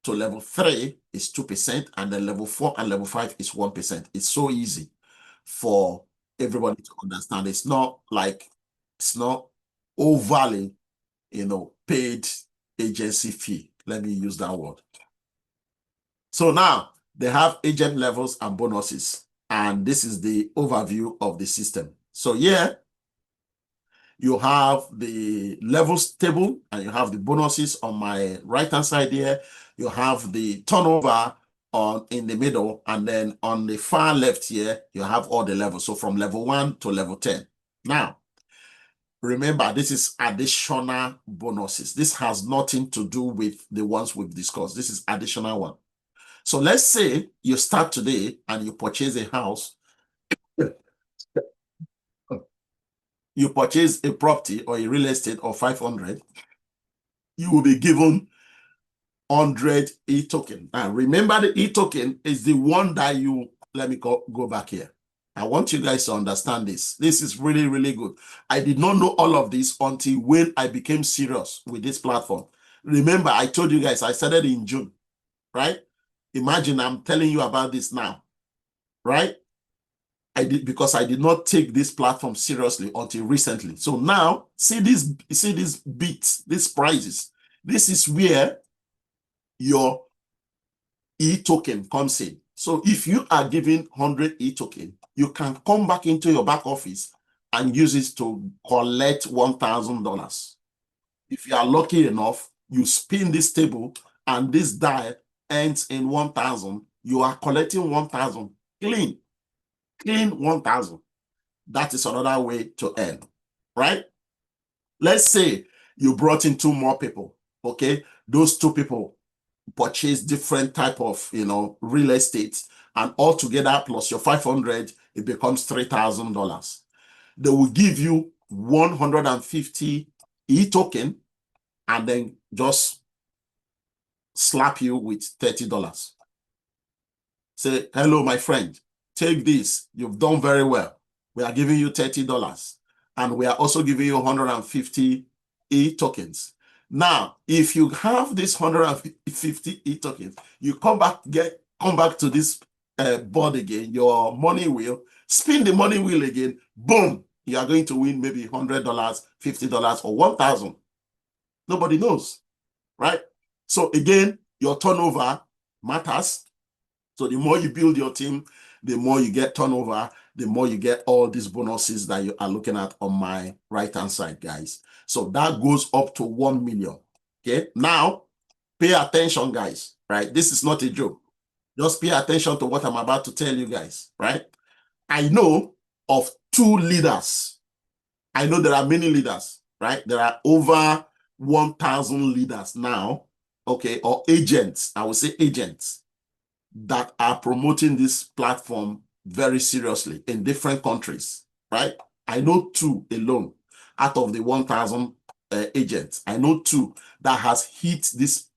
to level 3 is 2%, and then level 4 and level 5 is 1%. It's so easy for everybody to understand. It's not overly, paid agency fee. Let me use that word. So now they have agent levels and bonuses, and this is the overview of the system. So yeah, You have the levels table and you have the bonuses on my right-hand side here. You have the turnover in the middle, and then on the far left here, you have all the levels. So from level 1 to level 10. Now, remember, this is additional bonuses. This has nothing to do with the ones we've discussed. This is additional one. So let's say you start today and you purchase a house. You purchase a property or a real estate of 500. You will be given 100 e-token. Now, remember, the e-token is the one that let me go back here. I want you guys to understand this. This is really, really good. I did not know all of this until when I became serious with this platform. Remember, I told you guys I started in June, right? Imagine I'm telling you about this now, right? Because I did not take this platform seriously until recently. So now, see these bits, these prices. This is where your e-token comes in. So if you are given 100 e-token, you can come back into your back office and use it to collect $1,000. If you are lucky enough, you spin this table and this die ends in 1,000. You are collecting 1,000 clean 1,000. That is another way to earn, right? Let's say you brought in 2 more people, okay? Those 2 people purchase different type of, real estate, and altogether plus your 500, it becomes $3,000. They will give you 150 e-token and then just slap you with $30. Say, hello, my friend, take this. You've done very well. We are giving you $30. And we are also giving you 150 e-tokens. Now, if you have this 150 e-tokens, you come back to this board again, your money wheel, spin the money wheel again, boom, you are going to win maybe $100, $50, or 1,000. Nobody knows, right? So again, your turnover matters. So the more you build your team, the more you get turnover, the more you get all these bonuses that you are looking at on my right-hand side, guys. So that goes up to 1 million. Okay, now pay attention, guys, right? This is not a joke. Just pay attention to what I'm about to tell you guys, right? I know of 2 leaders. I know there are many leaders, right? There are over 1,000 leaders now, okay, or agents. I would say agents that are promoting this platform very seriously in different countries, right? I know 2 alone out of the 1,000 agents. I know 2 that has hit this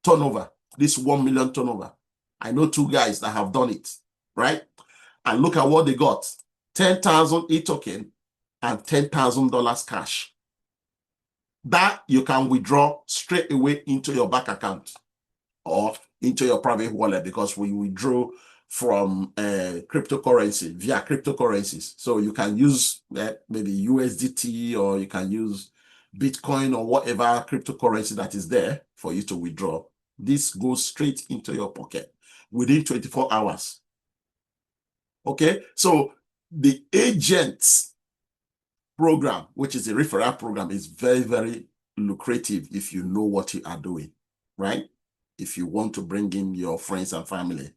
turnover, this 1 million turnover. I know 2 guys that have done it, right? And look at what they got: 10,000 e-token and $10,000 cash. That you can withdraw straight away into your bank account or into your private wallet, because we withdrew from cryptocurrency via cryptocurrencies. So you can use maybe USDT, or you can use Bitcoin or whatever cryptocurrency that is there for you to withdraw. This goes straight into your pocket within 24 hours. Okay, so the agents program, which is a referral program, is very, very lucrative if you know what you are doing, right? If you want to bring in your friends and family,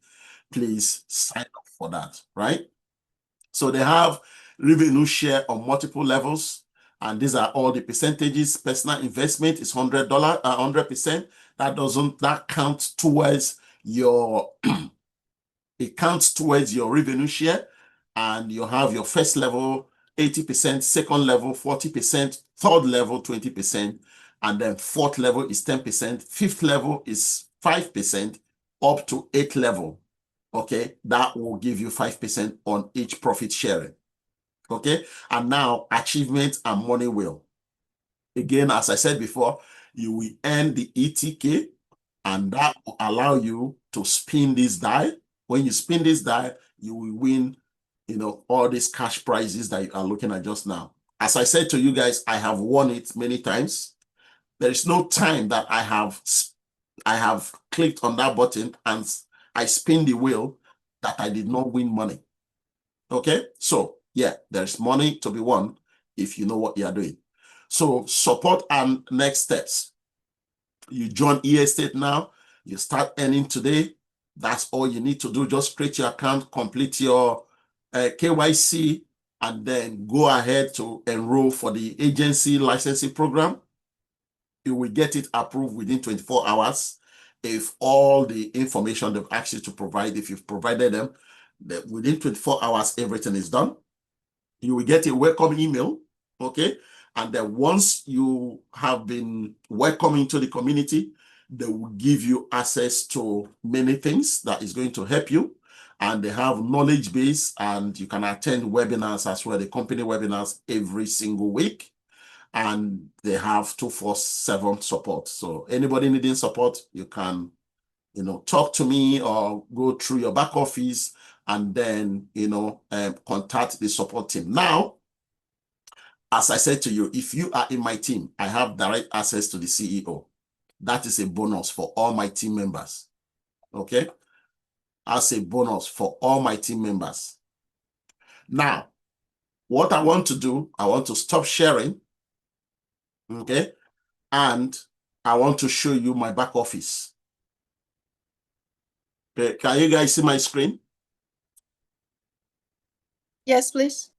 please sign up for that, right? So they have revenue share on multiple levels, and these are all the percentages. Personal investment is $100, 100%. That counts towards your it counts towards your revenue share, and you have your first level 80%, second level 40%, third level 20%, and then fourth level is 10%, fifth level is 5%, up to 8th level. Okay, that will give you 5% on each profit sharing. Okay, and now achievement and money wheel. Again, as I said before, you will earn the ETK, and that will allow you to spin this die. When you spin this die, you will win, all these cash prizes that you are looking at just now. As I said to you guys, I have won it many times. There is no time that I have clicked on that button and I spin the wheel that I did not win money. Okay, so yeah, there's money to be won if you know what you are doing. So support and next steps. You join eEstate now, you start earning today. That's all you need to do. Just create your account, complete your KYC, and then go ahead to enroll for the agency licensing program. You will get it approved within 24 hours. If all the information they've asked you to provide, if you've provided them, within 24 hours, everything is done. You will get a welcome email, okay? And then once you have been welcomed into the community, they will give you access to many things that is going to help you. And they have knowledge base, and you can attend webinars as well, the company webinars every single week. And they have 24/7 support. So anybody needing support, you can, talk to me or go through your back office and then, contact the support team. Now, as I said to you, if you are in my team, I have direct access to the CEO. That is a bonus for all my team members. Okay? As a bonus for all my team members. Now, what I want to do, I want to stop sharing. Okay? And I want to show you my back office. Okay, can you guys see my screen? Yes, please.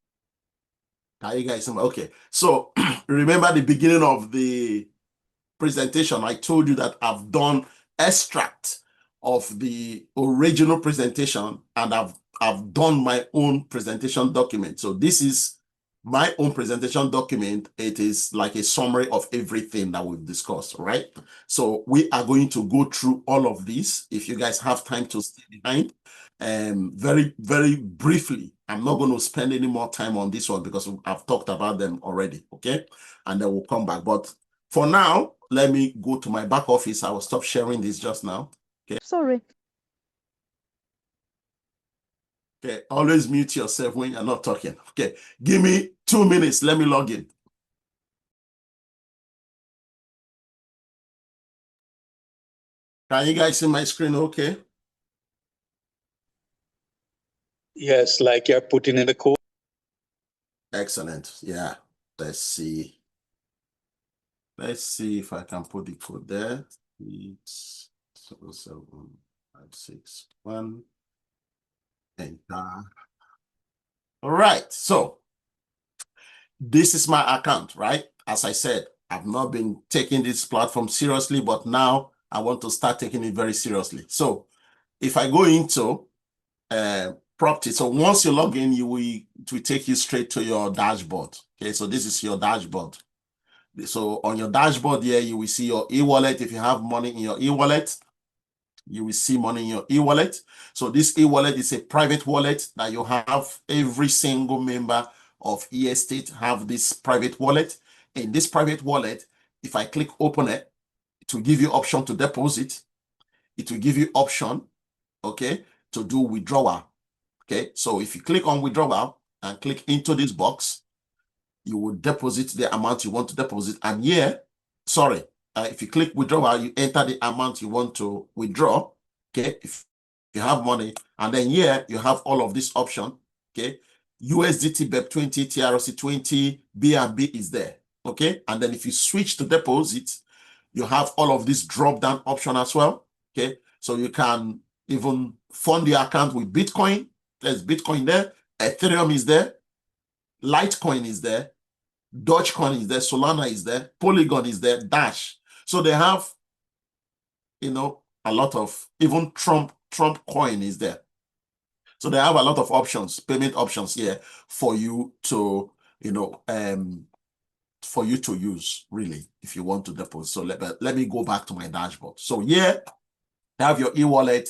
Can you guys see my, okay. So remember the beginning of the presentation, I told you that I've done extract of the original presentation, and I've done my own presentation document. So this is my own presentation document. It is like a summary of everything that we've discussed, right? So we are going to go through all of this. If you guys have time to stay behind, very, very briefly, I'm not going to spend any more time on this one because I've talked about them already, okay? And then we'll come back. But for now, let me go to my back office. I will stop sharing this just now. Okay. Sorry. Okay. Always mute yourself when you're not talking. Okay. Give me 2 minutes. Let me log in. Can you guys see my screen okay? Yes, like you're putting in the code. Excellent. Yeah. Let's see. Let's see if I can put the code there. It's 77561. Enter. All right. So this is my account, right? As I said, I've not been taking this platform seriously, but now I want to start taking it very seriously. So if I go into property, so once you log in, it will take you straight to your dashboard. Okay, so this is your dashboard. So on your dashboard here, you will see your e-wallet. If you have money in your e-wallet, you will see money in your e-wallet. So this e-wallet is a private wallet that you have. Every single member of eEstate have this private wallet. In this private wallet, if I click open it, it will give you option to deposit. It will give you option, okay, to do withdrawal. Okay, so if you click on withdrawal and click into this box, you will deposit the amount you want to deposit. And here, sorry, if you click withdrawal, you enter the amount you want to withdraw. Okay, if you have money, and then here you have all of this option. Okay, USDT BEP20, TRC20, BNB is there. Okay, and then if you switch to deposit, you have all of this drop down option as well. Okay, so you can even fund your account with Bitcoin. There's Bitcoin there, Ethereum is there, Litecoin is there, Dogecoin is there, Solana is there, Polygon is there, Dash. So they have, a lot of, even Trump coin is there. So they have a lot of options, payment options here for you to, for you to use, really, if you want to deposit. So let me go back to my dashboard. So here, you have your e-wallet,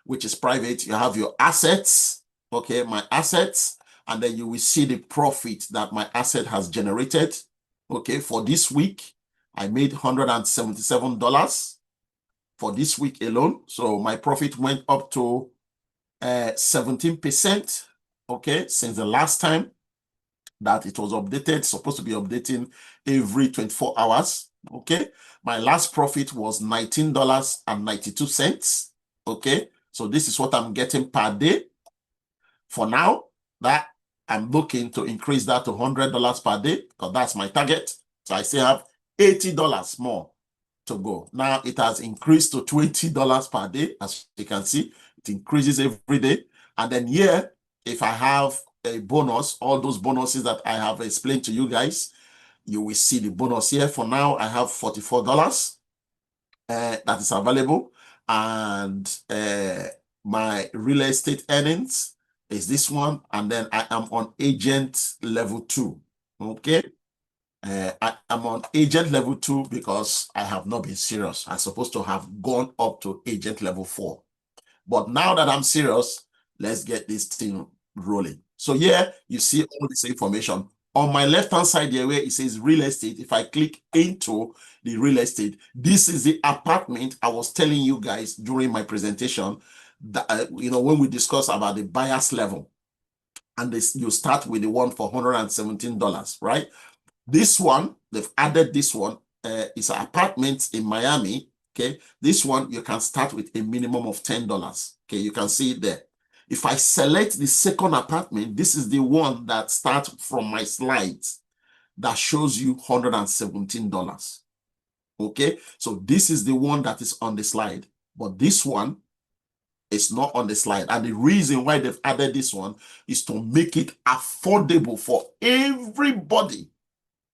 which is private. You have your assets, okay, my assets, and then you will see the profit that my asset has generated. Okay, for this week, I made $177 for this week alone. So my profit went up to 17%, okay, since the last time that it was updated. Supposed to be updating every 24 hours, okay. My last profit was $19.92, okay. So this is what I'm getting per day. For now, that I'm looking to increase that to $100 per day because that's my target. So I still have $80 more to go. Now it has increased to $20 per day. As you can see, it increases every day. And then here, if I have a bonus, all those bonuses that I have explained to you guys, you will see the bonus here. For now, I have $44 that is available. And my real estate earnings is this one. And then I am on agent level 2. Okay. I am on agent level 2 because I have not been serious. I'm supposed to have gone up to agent level 4. But now that I'm serious, let's get this thing rolling. So here you see all this information. On my left-hand side here where it says real estate, if I click into the real estate, this is the apartment I was telling you guys during my presentation that, when we discussed about the buyer's level. And you start with the one for $117, right? This one, they've added this one. It's an apartment in Miami. Okay, this one you can start with a minimum of $10. Okay, you can see it there. If I select the second apartment, this is the one that starts from my slides that shows you $117. Okay, so this is the one that is on the slide, but this one is not on the slide. And the reason why they've added this one is to make it affordable for everybody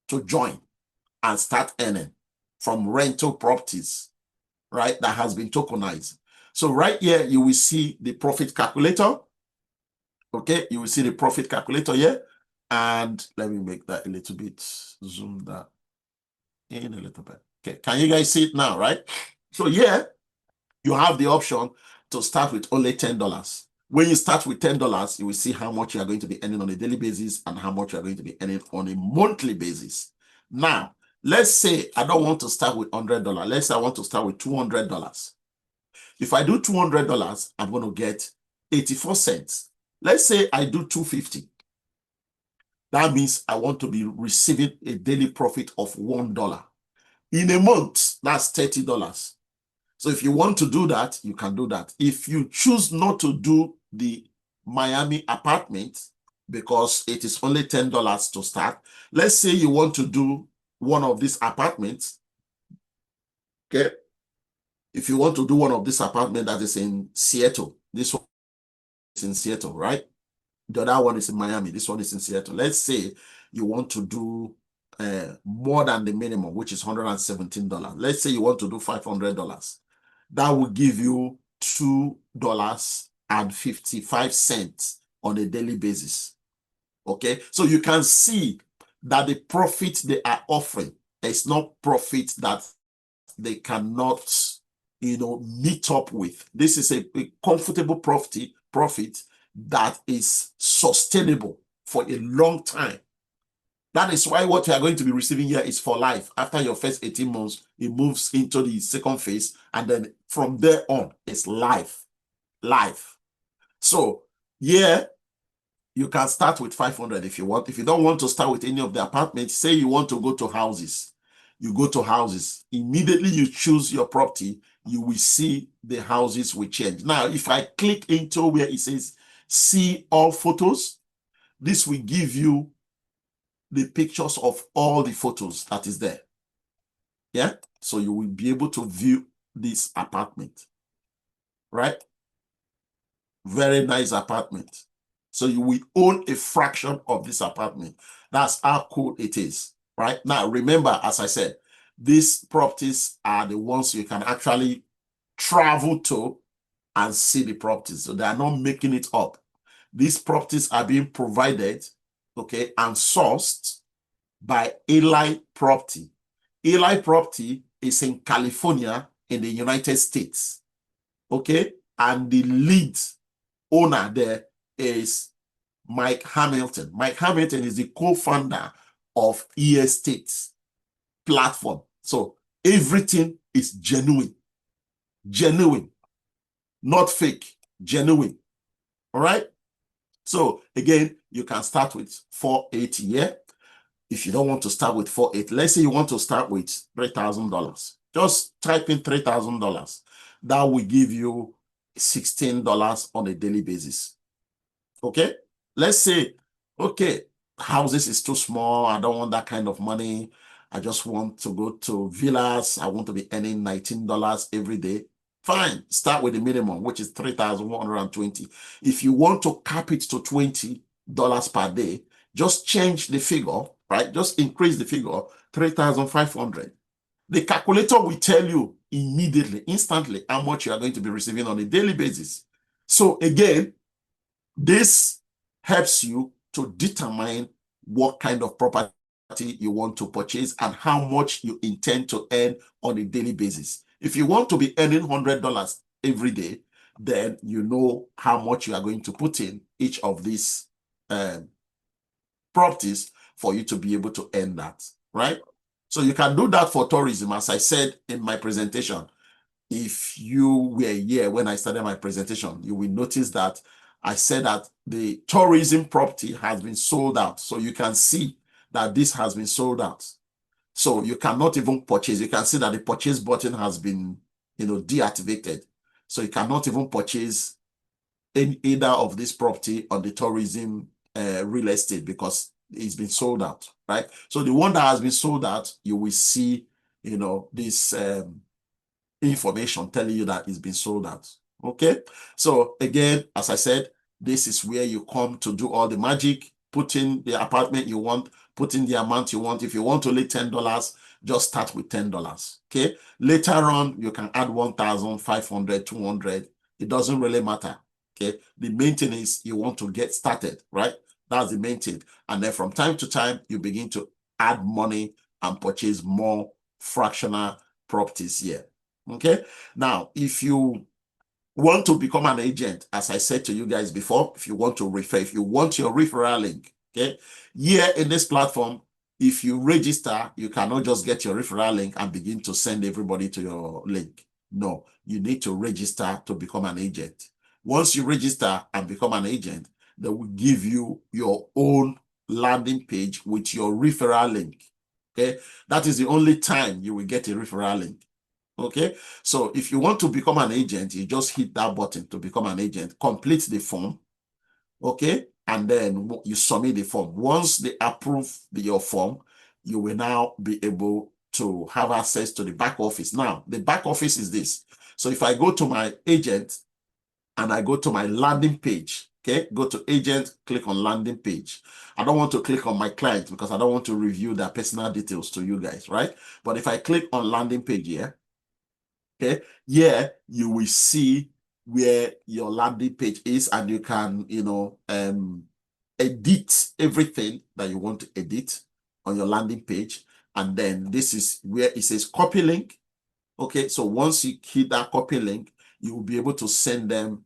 to join and start earning from rental properties, right? That has been tokenized. So right here, you will see the profit calculator. Okay, you will see the profit calculator here. And let me make that a little bit, zoom that in a little bit. Okay, can you guys see it now, right? So yeah, you have the option to start with only $10. When you start with $10, you will see how much you are going to be earning on a daily basis and how much you are going to be earning on a monthly basis. Now, let's say I don't want to start with $100. Let's say I want to start with $200. If I do $200, I'm going to get 84 cents. Let's say I do $250. That means I want to be receiving a daily profit of $1. In a month, that's $30. So if you want to do that, you can do that. If you choose not to do the Miami apartment because it is only $10 to start, let's say you want to do one of these apartments, okay? If you want to do one of these apartments that is in Seattle, this one is in Seattle, right? The other one is in Miami, this one is in Seattle. Let's say you want to do more than the minimum, which is $117. Let's say you want to do $500. That will give you $2.55 on a daily basis. Okay, so you can see that the profit they are offering is not profit that they cannot, meet up with. This is a comfortable profit that is sustainable for a long time. That is why what you are going to be receiving here is for life. After your first 18 months, it moves into the second phase. And then from there on, it's life. So yeah, you can start with 500 if you want. If you don't want to start with any of the apartments, say you want to go to houses. You go to houses. Immediately you choose your property, you will see the houses will change. Now, if I click into where it says see all photos, this will give you the pictures of all the photos that is there. Yeah, so you will be able to view this apartment, right? Very nice apartment. So you will own a fraction of this apartment. That's how cool it is, right? Now, remember, as I said, these properties are the ones you can actually travel to and see the properties. So they are not making it up. These properties are being provided, okay, and sourced by Eli Property. Eli Property is in California in the United States, okay? And the lead owner there is Mike Hamilton. Mike Hamilton is the co-founder of eEstate platform. So everything is genuine, not fake, genuine. All right. So again, you can start with 480 here. If you don't want to start with 480, let's say you want to start with $3,000. Just type in $3,000. That will give you $16 on a daily basis. Okay, let's say, okay, houses is too small. I don't want that kind of money. I just want to go to villas. I want to be earning $19 every day. Fine, start with the minimum, which is 3,120. If you want to cap it to $20 per day, just change the figure, right? Just increase the figure, 3,500. The calculator will tell you immediately, instantly, how much you are going to be receiving on a daily basis. So again, this helps you to determine what kind of property you want to purchase and how much you intend to earn on a daily basis. If you want to be earning $100 every day, then you know how much you are going to put in each of these properties for you to be able to earn that, right? So you can do that for tourism, as I said in my presentation. If you were here when I started my presentation, you will notice that I said that the tourism property has been sold out. So you can see that this has been sold out. So you cannot even purchase. You can see that the purchase button has been, deactivated. So you cannot even purchase in either of this property on the tourism real estate because it's been sold out, right? So the one that has been sold out, you will see, this information telling you that it's been sold out. Okay. So again, as I said, this is where you come to do all the magic, put in the apartment you want, put in the amount you want. If you want only $10, just start with $10. Okay. Later on, you can add 1,500, 200. It doesn't really matter. Okay. The main thing is you want to get started, right? That's the main thing. And then from time to time, you begin to add money and purchase more fractional properties here. Okay. Now, if you want to become an agent, as I said to you guys before, if you want to refer, if you want your referral link, okay, here in this platform, if you register, you cannot just get your referral link and begin to send everybody to your link. No, you need to register to become an agent. Once you register and become an agent, they will give you your own landing page with your referral link. Okay, that is the only time you will get a referral link. Okay, so if you want to become an agent, you just hit that button to become an agent, complete the form, okay, and then you submit the form. Once they approve your form, you will now be able to have access to the back office. Now, the back office is this. So if I go to my agent and I go to my landing page, okay, go to agent, click on landing page. I don't want to click on my client because I don't want to review their personal details to you guys, right? But if I click on landing page here, okay, here you will see where your landing page is, and you can, edit everything that you want to edit on your landing page. And then this is where it says copy link. Okay, so once you hit that copy link, you will be able to send them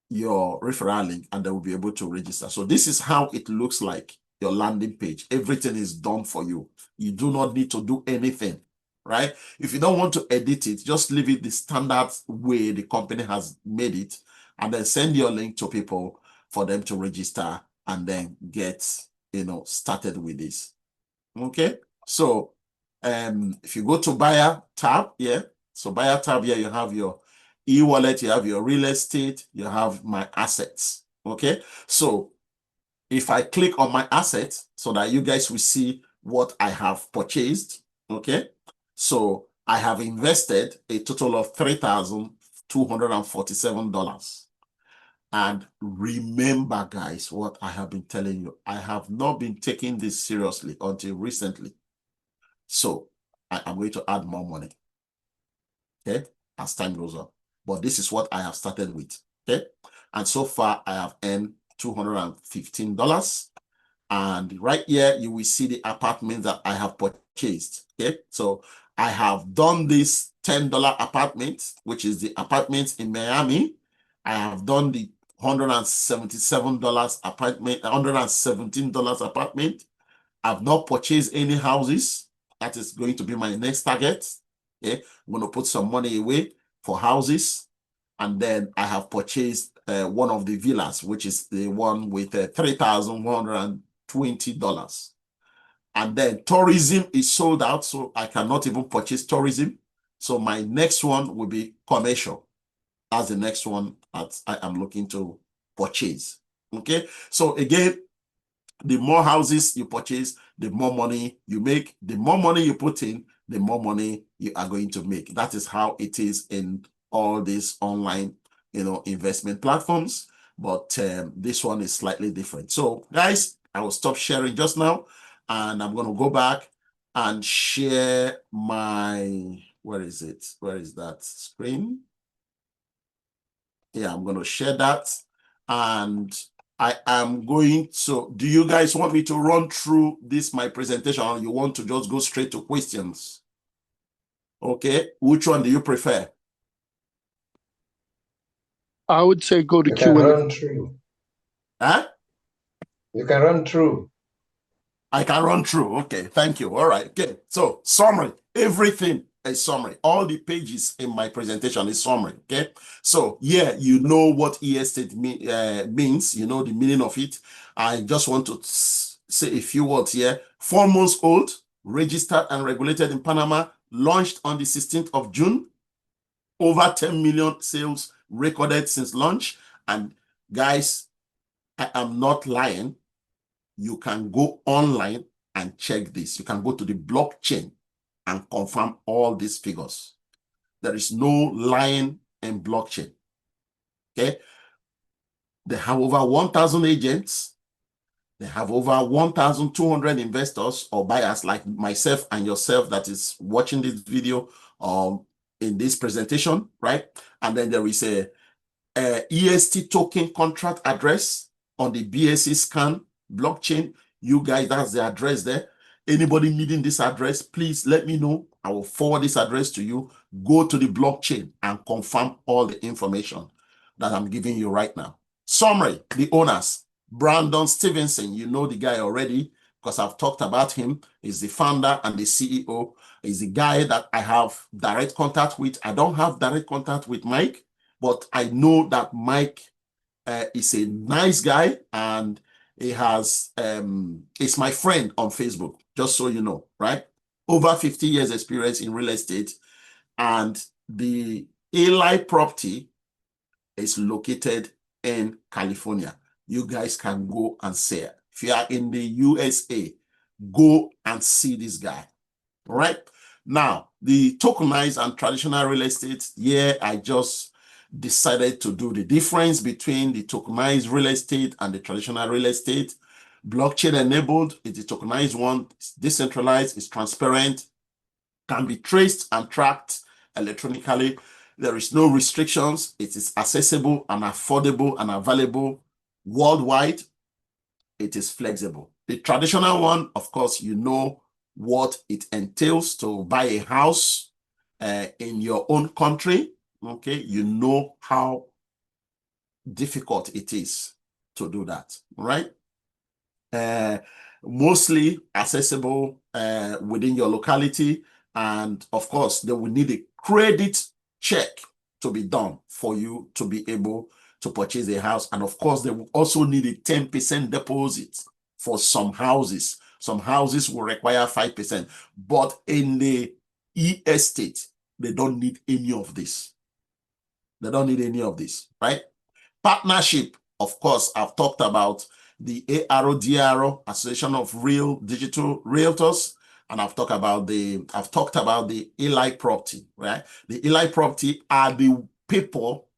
your referral link and they will be able to register. So this is how it looks like, your landing page. Everything is done for you. You do not need to do anything, right? If you don't want to edit it, just leave it the standard way the company has made it, and then send your link to people for them to register and then get, started with this. Okay, so if you go to buyer tab here, so buyer tab here, you have your e-wallet, you have your real estate, you have my assets. Okay, so if I click on my assets so that you guys will see what I have purchased, okay, so I have invested a total of $3,247. And remember, guys, what I have been telling you, I have not been taking this seriously until recently. So I am going to add more money, okay, as time goes on. But this is what I have started with, okay? And so far, I have earned $215. And right here, you will see the apartment that I have purchased, okay? So I have done this $10 apartment, which is the apartment in Miami. I have done the $177 apartment, $117 apartment. I've not purchased any houses. That is going to be my next target. Okay, I'm going to put some money away for houses. And then I have purchased one of the villas, which is the one with $3,120. And then tourism is sold out, so I cannot even purchase tourism. So my next one will be commercial. That's the next one that I am looking to purchase. Okay, so again, The more houses you purchase, the more money you make. The more money you put in, the more money you are going to make. That is how it is in all these online, investment platforms. But this one is slightly different. So guys, I will stop sharing just now, and I'm going to go back and share my, where is it? Where is that screen? Yeah, I'm going to share that. And I am going to, do you guys want me to run through this, my presentation, or you want to just go straight to questions? Okay, which one do you prefer? I would say go to You can Q&A. run through. Huh? You can run through. I can run through. Okay, thank you. All right. Okay, so summary. Everything is summary. All the pages in my presentation is summary. Okay, so yeah, you know what e-estate means. You know the meaning of it. I just want to say a few words here. 4 months old, registered and regulated in Panama, launched on the 16th of June. Over 10 million sales recorded since launch. And guys, I am not lying. You can go online and check this. You can go to the blockchain and confirm all these figures. There is no lying in blockchain. Okay? They have over 1,000 agents. They have over 1,200 investors or buyers like myself and yourself that is watching this video in this presentation, right? And then there is a EST token contract address on the BSC scan blockchain. You guys, that's the address there. Anybody needing this address, please let me know. I will forward this address to you. Go to the blockchain and confirm all the information that I'm giving you right now. Summary, the owners. Brandon Stevenson, you know the guy already because I've talked about him. He's the founder and the CEO. He's the guy that I have direct contact with. I don't have direct contact with Mike, but I know that Mike is a nice guy, and he has is my friend on Facebook, just so you know, right? Over 50 years experience in real estate, and the Eli property is located in California. You guys can go and see it. If you are in the USA, go and see this guy. All right. Now, the tokenized and traditional real estate, I just decided to do the difference between the tokenized real estate and the traditional real estate. Blockchain enabled is the tokenized one. It's decentralized, it's transparent, can be traced and tracked electronically. There is no restrictions. It is accessible and affordable and available worldwide. It is flexible. The traditional one, of course, you know what it entails to buy a house in your own country. Okay, you know how difficult it is to do that, right? Mostly accessible within your locality. And of course, they will need a credit check to be done for you to be able to purchase a house. And of course, they will also need a 10% deposit for some houses. Some houses will require 5%. But in the e-estate, they don't need any of this. They don't need any of this, right? Partnership, of course, I've talked about the ARO-DRO, Association of Real Digital Realtors, and I've talked about the Eli property, right? The Eli property are the people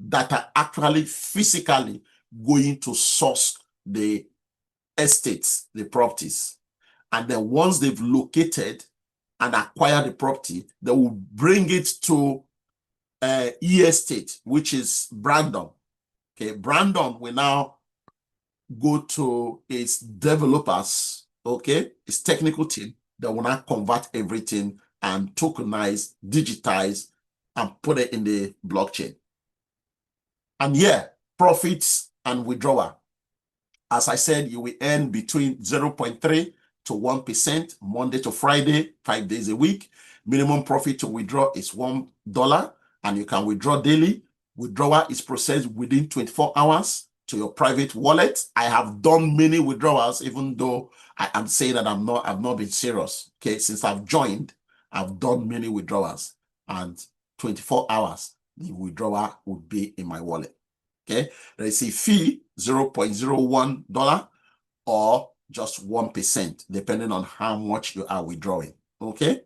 that are actually physically going to source the estates, the properties. And then once they've located and acquired the property, they will bring it to e-estate, which is Brandon. Okay, Brandon will now go to its developers, okay, its technical team that will now convert everything and tokenize, digitize, and put it in the blockchain. And profits and withdrawal. As I said, you will earn between 0.3 to 1% Monday to Friday, 5 days a week. Minimum profit to withdraw is $1, and you can withdraw daily. Withdrawal is processed within 24 hours to your private wallet. I have done many withdrawals, even though I am saying that I've not been serious. Okay, since I've joined, I've done many withdrawals, and 24 hours, the withdrawal would be in my wallet. Okay, there is a fee, $0.01 or just 1%, depending on how much you are withdrawing. Okay.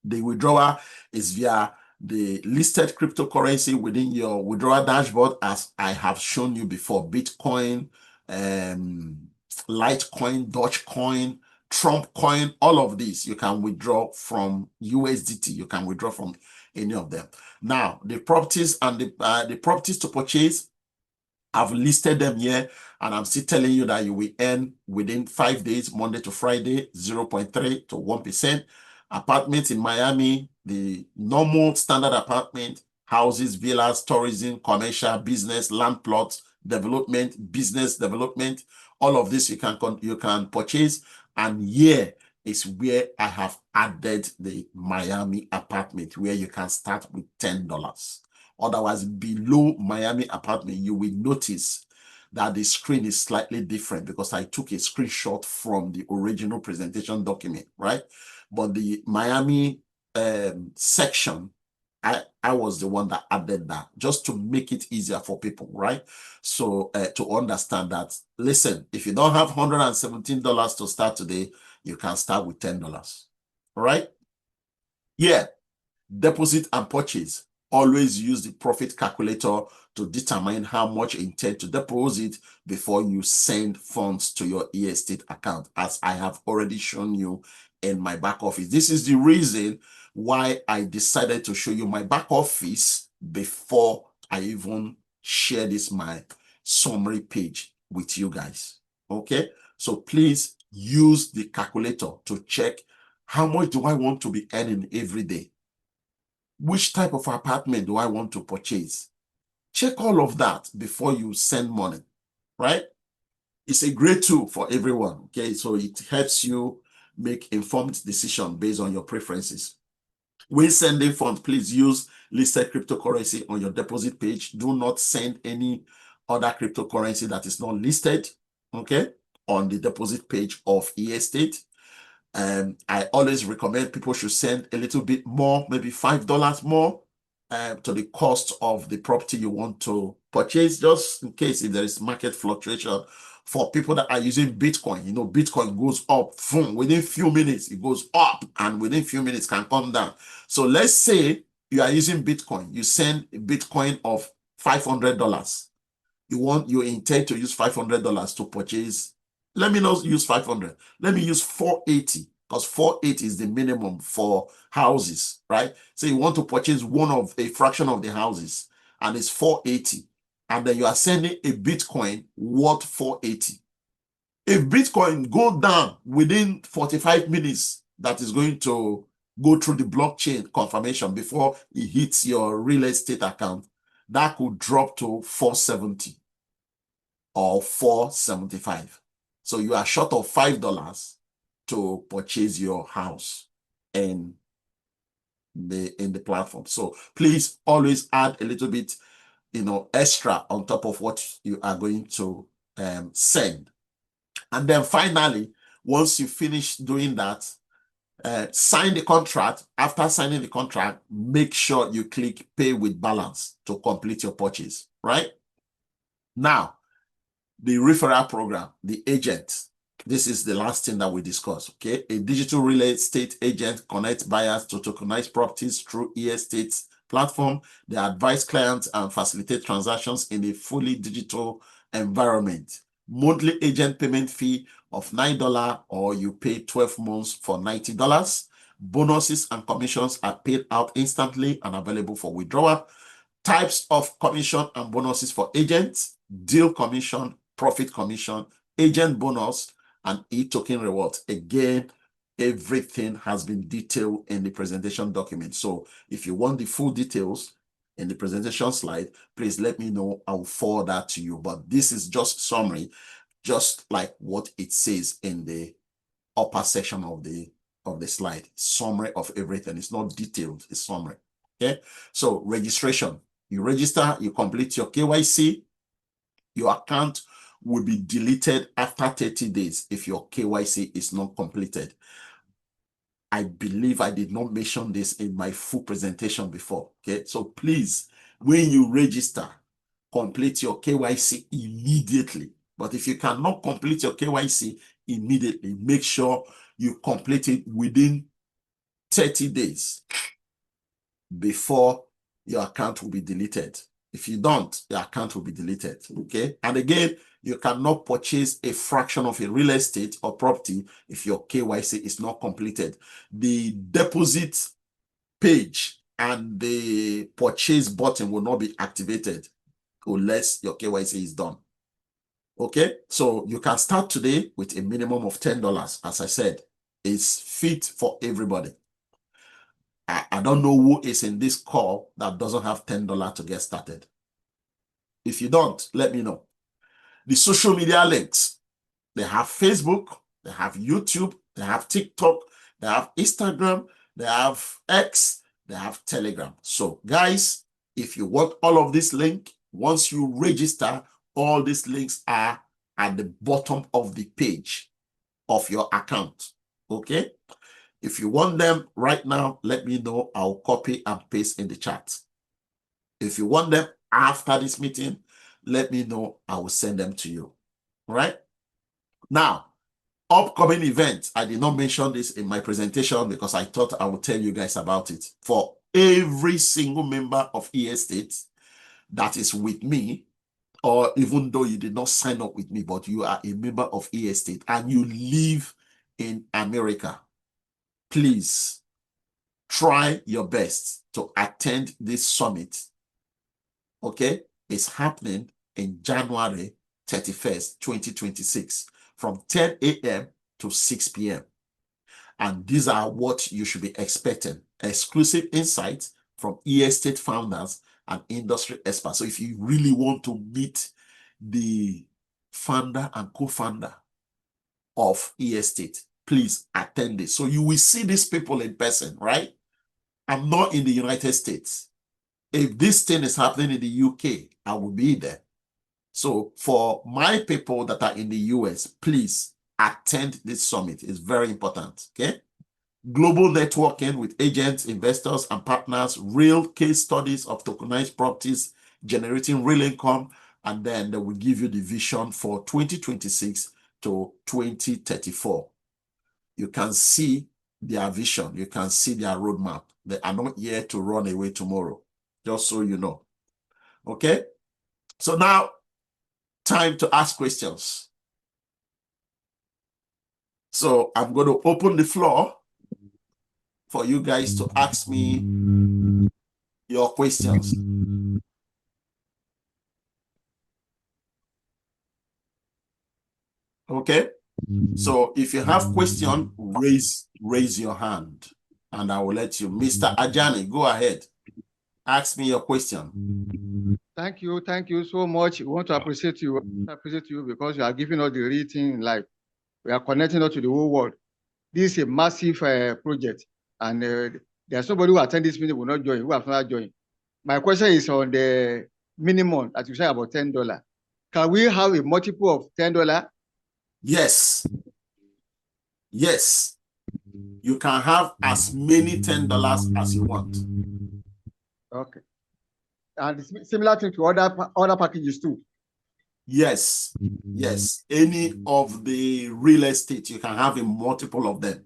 The withdrawal is via the listed cryptocurrency within your withdrawal dashboard, as I have shown you before: Bitcoin, Litecoin, Dogecoin, Trump coin. All of these you can withdraw from USDT. You can withdraw from any of them. Now, the properties and the properties to purchase, I've listed them here, and I'm still telling you that you will earn within 5 days, Monday to Friday, 0.3 to 1%. Apartments in Miami, the normal standard apartment, houses, villas, tourism, commercial, business, land plots, development, business development, all of this you can purchase. And here is where I have added the Miami apartment, where you can start with $10. Otherwise, below Miami apartment, you will notice that the screen is slightly different because I took a screenshot from the original presentation document, right? But the Miami section, I was the one that added that, just to make it easier for people, right? So to understand that, listen, if you don't have $117 to start today, you can start with $10, all right? Yeah, deposit and purchase. Always use the profit calculator to determine how much you intend to deposit before you send funds to your estate account, as I have already shown you in my back office. This is the reason why I decided to show you my back office before I even share this my summary page with you guys. Okay, so please use the calculator to check how much do I want to be earning every day. Which type of apartment do I want to purchase? Check all of that before you send money, right? It's a great tool for everyone, okay? So it helps you make informed decisions based on your preferences. When sending funds, please use listed cryptocurrency on your deposit page. Do not send any other cryptocurrency that is not listed, okay, on the deposit page of eEstate. I always recommend people should send a little bit more, maybe $5 more to the cost of the property you want to purchase, just in case if there is market fluctuation. For people that are using Bitcoin, you know, Bitcoin goes up within few minutes, it goes up, and within few minutes can come down. So let's say you are using Bitcoin, you send a Bitcoin of $500. You intend to use $500 to purchase. Let me not use 500. Let me use 480, because 480 is the minimum for houses, right? So you want to purchase a fraction of the houses, and it's 480. And then you are sending a Bitcoin worth 480. If Bitcoin go down within 45 minutes, that is going to go through the blockchain confirmation before it hits your real estate account, that could drop to 470 or 475. So you are short of $5 to purchase your house in the platform. So please always add a little bit, extra on top of what you are going to send. And then finally, once you finish doing that, sign the contract. After signing the contract, make sure you click pay with balance to complete your purchase, right? Now, the referral program, the agent. This is the last thing that we discussed, okay? A digital real estate agent connects buyers to tokenized properties through eEstate platform. They advise clients and facilitate transactions in a fully digital environment. Monthly agent payment fee of $9, or you pay 12 months for $90. Bonuses and commissions are paid out instantly and available for withdrawal. Types of commission and bonuses for agents: deal commission, profit commission, agent bonus, and e-token rewards. Again, everything has been detailed in the presentation document. So if you want the full details in the presentation slide, please let me know. I'll forward that to you. But this is just summary, just like what it says in the upper section of the slide. Summary of everything. It's not detailed, it's summary. Okay. So registration. You register, you complete your KYC. Your account will be deleted after 30 days if your KYC is not completed. I believe I did not mention this in my full presentation before. Okay, so please, when you register, complete your KYC immediately. But if you cannot complete your KYC immediately, make sure you complete it within 30 days before your account will be deleted. If you don't, your account will be deleted, okay? And again, you cannot purchase a fraction of a real estate or property if your KYC is not completed. The deposit page and the purchase button will not be activated unless your KYC is done. Okay, so you can start today with a minimum of $10. As I said, it's fit for everybody. I don't know who is in this call that doesn't have $10 to get started. If you don't, let me know. The social media links, they have Facebook, they have YouTube, they have TikTok, they have Instagram, they have X, they have Telegram. So guys, if you want all of this link, once you register, all these links are at the bottom of the page of your account, okay? If you want them right now, let me know. I'll copy and paste in the chat. If you want them after this meeting, let me know. I will send them to you, all right? Now, upcoming events. I did not mention this in my presentation because I thought I would tell you guys about it. For every single member of eEstate that is with me, or even though you did not sign up with me, but you are a member of eEstate and you live in America, please try your best to attend this summit. Okay? It's happening in January 31st, 2026 from 10 a.m. to 6 p.m. And these are what you should be expecting. Exclusive insights from eEstate founders and industry experts. So if you really want to meet the founder and co-founder of eEstate, please attend this. So you will see these people in person, right? I'm not in the United States. If this thing is happening in the UK, I will be there. So for my people that are in the US, please attend this summit. It's very important, okay? Global networking with agents, investors, and partners, real case studies of tokenized properties, generating real income, and then they will give you the vision for 2026 to 2034. You can see their vision. You can see their roadmap. They are not here to run away tomorrow, just so you know. Okay? So now, time to ask questions. So I'm going to open the floor for you guys to ask me your questions. Okay? So if you have question, raise your hand and I will let you. Mr. Ajani, go ahead. Ask me your question. Thank you so much. We want to appreciate you because you are giving us the real thing in life. We are connecting us to the whole world. This is a massive project, and there's somebody who attend this meeting will not join, who have not joined. My question is on the minimum that you said about $10. Can we have a multiple of $10? Yes. Yes. You can have as many $10 as you want. Okay. And it's similar thing to other packages too. Yes. Yes. Any of the real estate, you can have a multiple of them.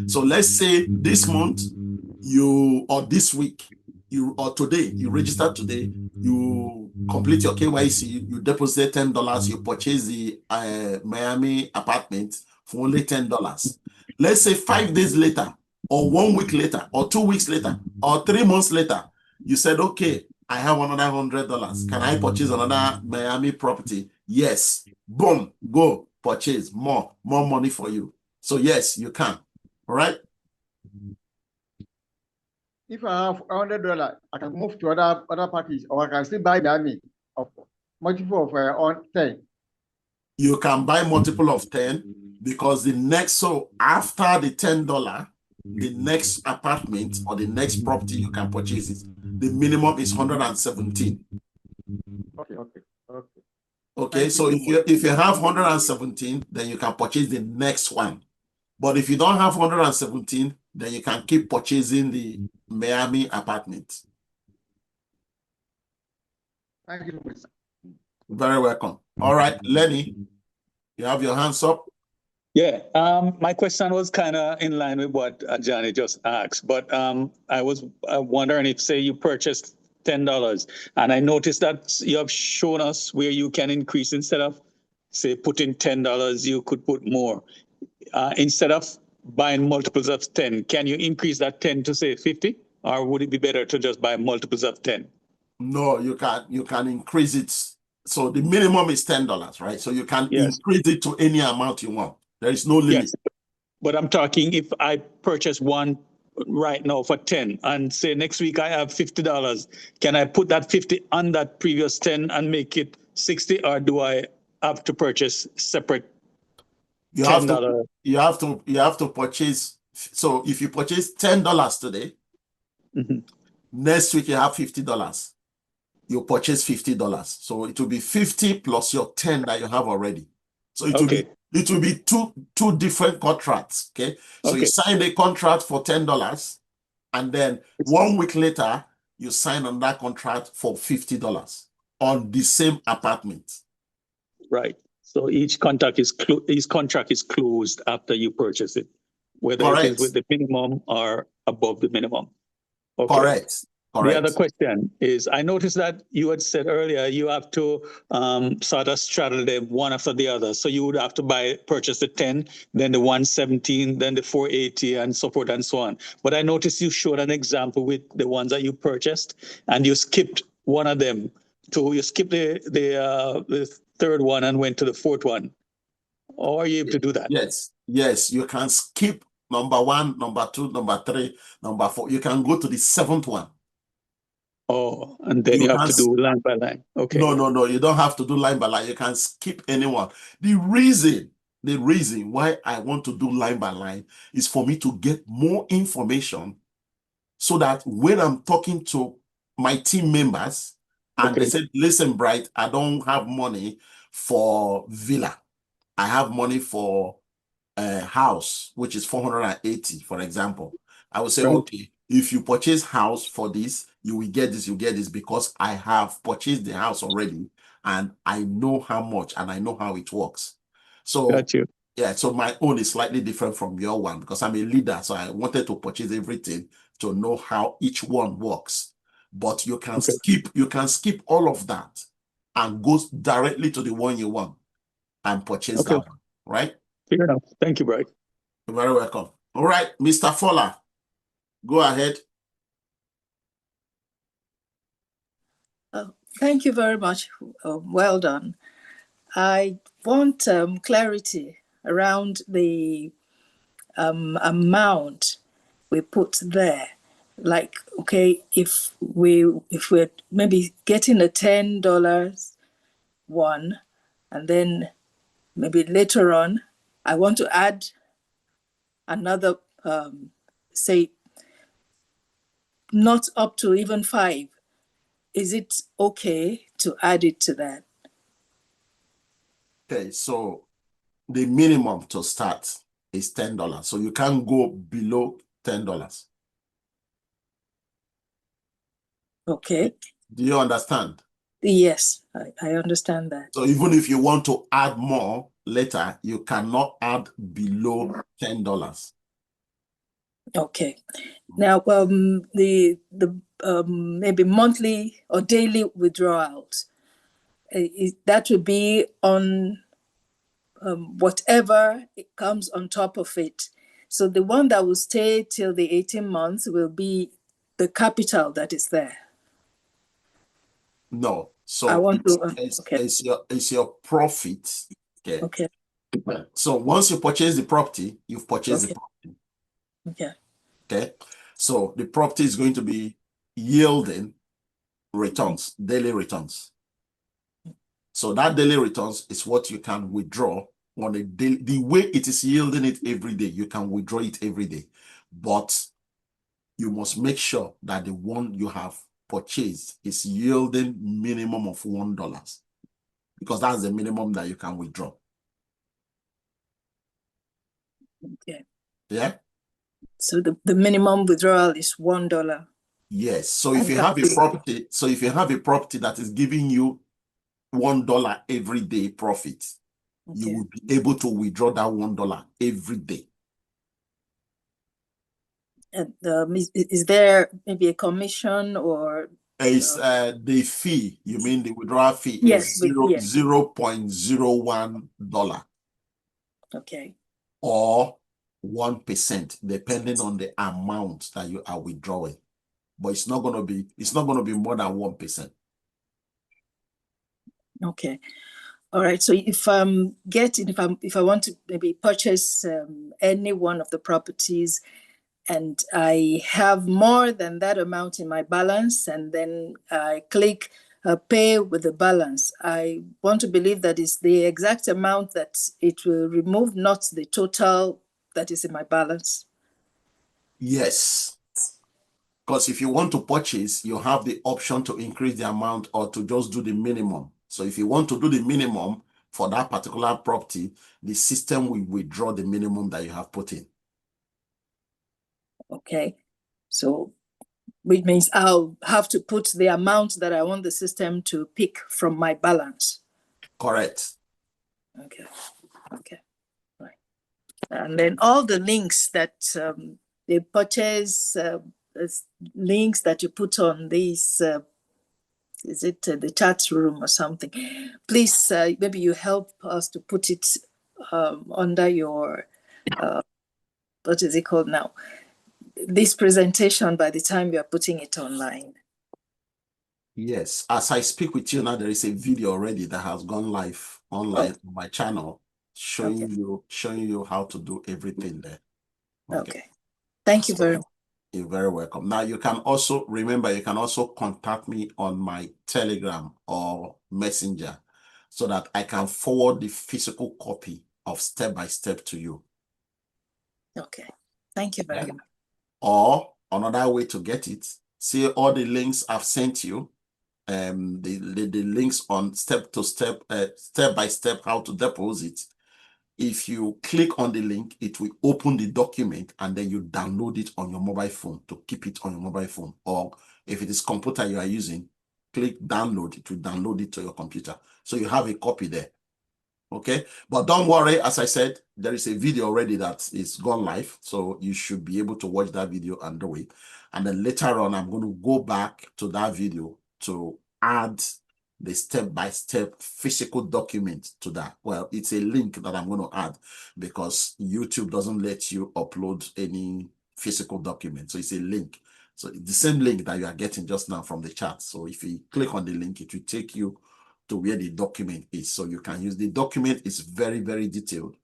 So let's say this month, or this week, or today, you register today, you complete your KYC, you deposit $10, you purchase the Miami apartment for only $10. Let's say 5 days later, or 1 week later, or 2 weeks later, or 3 months later, you said, okay, I have another $100. Can I purchase another Miami property? Yes. Boom, go purchase more money for you. So yes, you can. All right. If I have $100, I can move to other package, or I can still buy Miami of multiple of on 10. You can buy multiple of 10 because the next, so after the $10, the next apartment or the next property you can purchase it, the minimum is 117. Okay. So if you have 117, then you can purchase the next one. But if you don't have 117, then you can keep purchasing the Miami apartment. Thank you. Very welcome. All right, Lenny. You have your hands up? Yeah, my question was kind of in line with what Johnny just asked, but I was wondering if, say, you purchased $10, and I noticed that you have shown us where you can increase instead of, say, putting $10, you could put more. Instead of buying multiples of 10, can you increase that 10 to, say, 50? Or would it be better to just buy multiples of 10? No, you can increase it. So the minimum is $10, right? So you can increase it to any amount you want. There is no limit. Yes, but I'm talking if I purchase one right now for 10 and say next week I have $50, can I put that 50 on that previous 10 and make it 60, or do I have to purchase separate $10? You have to purchase. So if you purchase $10 today, next week you have $50. You purchase $50. So it will be 50 plus your 10 that you have already. So it will be two different contracts. Okay. So you sign a contract for $10, and then 1 week later you sign on that contract for $50 on the same apartment. Right. So each contract is closed after you purchase it, whether it is with the minimum or above the minimum. Okay. Correct. The other question is, I noticed that you had said earlier you have to sort of straddle them one after the other. So you would have to purchase the 10, then the 117, then the 480, and so forth and so on. But I noticed you showed an example with the ones that you purchased, and you skipped one of them. You skipped the third one and went to the fourth one. Or are you able to do that? Yes, you can skip number 1, number 2, number 3, number 4. You can go to the 7th one. Oh, and then you have to do line by line. Okay. No, you don't have to do line by line. You can skip anyone. The reason why I want to do line by line is for me to get more information, so that when I'm talking to my team members and they said, listen, Bright, I don't have money for villa. I have money for a house, which is 480, for example. I will say, okay, if you purchase house for this, you will get this, because I have purchased the house already and I know how much and I know how it works. So yeah, so my own is slightly different from your one because I'm a leader. So I wanted to purchase everything to know how each one works. But you can skip all of that and go directly to the one you want and purchase that one, right? Fair enough. Thank you, Brian. You're very welcome. All right, Mr. Fowler, go ahead. Thank you very much. Well done. I want clarity around the amount we put there. Like, okay, if we're maybe getting a $10 one, and then maybe later on, I want to add another, say, not up to even 5. Is it okay to add it to that? Okay, so the minimum to start is $10. So you can't go below $10. Okay. Do you understand? Yes, I understand that. So even if you want to add more later, you cannot add below $10. Okay. Now, the maybe monthly or daily withdrawals, that would be on whatever it comes on top of it. So the one that will stay till the 18 months will be the capital that is there. No. So I want it's your profit. Okay. Okay. So once you purchase the property, you've purchased the property. Okay. Okay. So the property is going to be yielding returns, daily returns. So that daily returns is what you can withdraw on a daily. The way it is yielding it every day, you can withdraw it every day. But you must make sure that the one you have purchased is yielding minimum of $1, because that's the minimum that you can withdraw. Okay. Yeah. So the minimum withdrawal is $1. Yes. So if you have a property, that is giving you $1 every day profit, you Okay. will be able to withdraw that $1 every day. And is there maybe a commission or It's the fee, you mean the withdrawal fee yes, is with yes. $0.01 Okay. or 1%, depending on the amount that you are withdrawing. But it's not gonna be more than 1%. Okay. All right. So if I want to maybe purchase any one of the properties and I have more than that amount in my balance, and then I click pay with the balance, I want to believe that is the exact amount that it will remove, not the total that is in my balance. Yes. Because if you want to purchase, you have the option to increase the amount or to just do the minimum. So if you want to do the minimum for that particular property, the system will withdraw the minimum that you have put in. Okay. So which means I'll have to put the amount that I want the system to pick from my balance. Correct. Okay. Okay. Right. And then all the links that they purchase, links that you put on these, is it the chat room or something? Please, maybe you help us to put it under your, what is it called now? This presentation by the time you are putting it online. Yes. As I speak with you now, there is a video already that has gone live online on my channel showing you how to do everything there. Okay. Thank you very much. You're very welcome. Now you can also remember you can also contact me on my Telegram or Messenger so that I can forward the physical copy of step by step to you. Okay. Thank you very much. Or another way to get it, see all the links I've sent you, the links on step by step how to deposit. If you click on the link, it will open the document and then you download it on your mobile phone to keep it on your mobile phone. Or if it is computer you are using, click download, it will download it to your computer. So you have a copy there. Okay, but don't worry, as I said, there is a video already that is gone live, so you should be able to watch that video and do it. And then later on, I'm going to go back to that video to add the step-by-step physical document to that. Well, it's a link that I'm going to add because YouTube doesn't let you upload any physical document. So it's a link. So it's the same link that you are getting just now from the chat. So if you click on the link, it will take you to where the document is. So you can use the document. Is very, very detailed.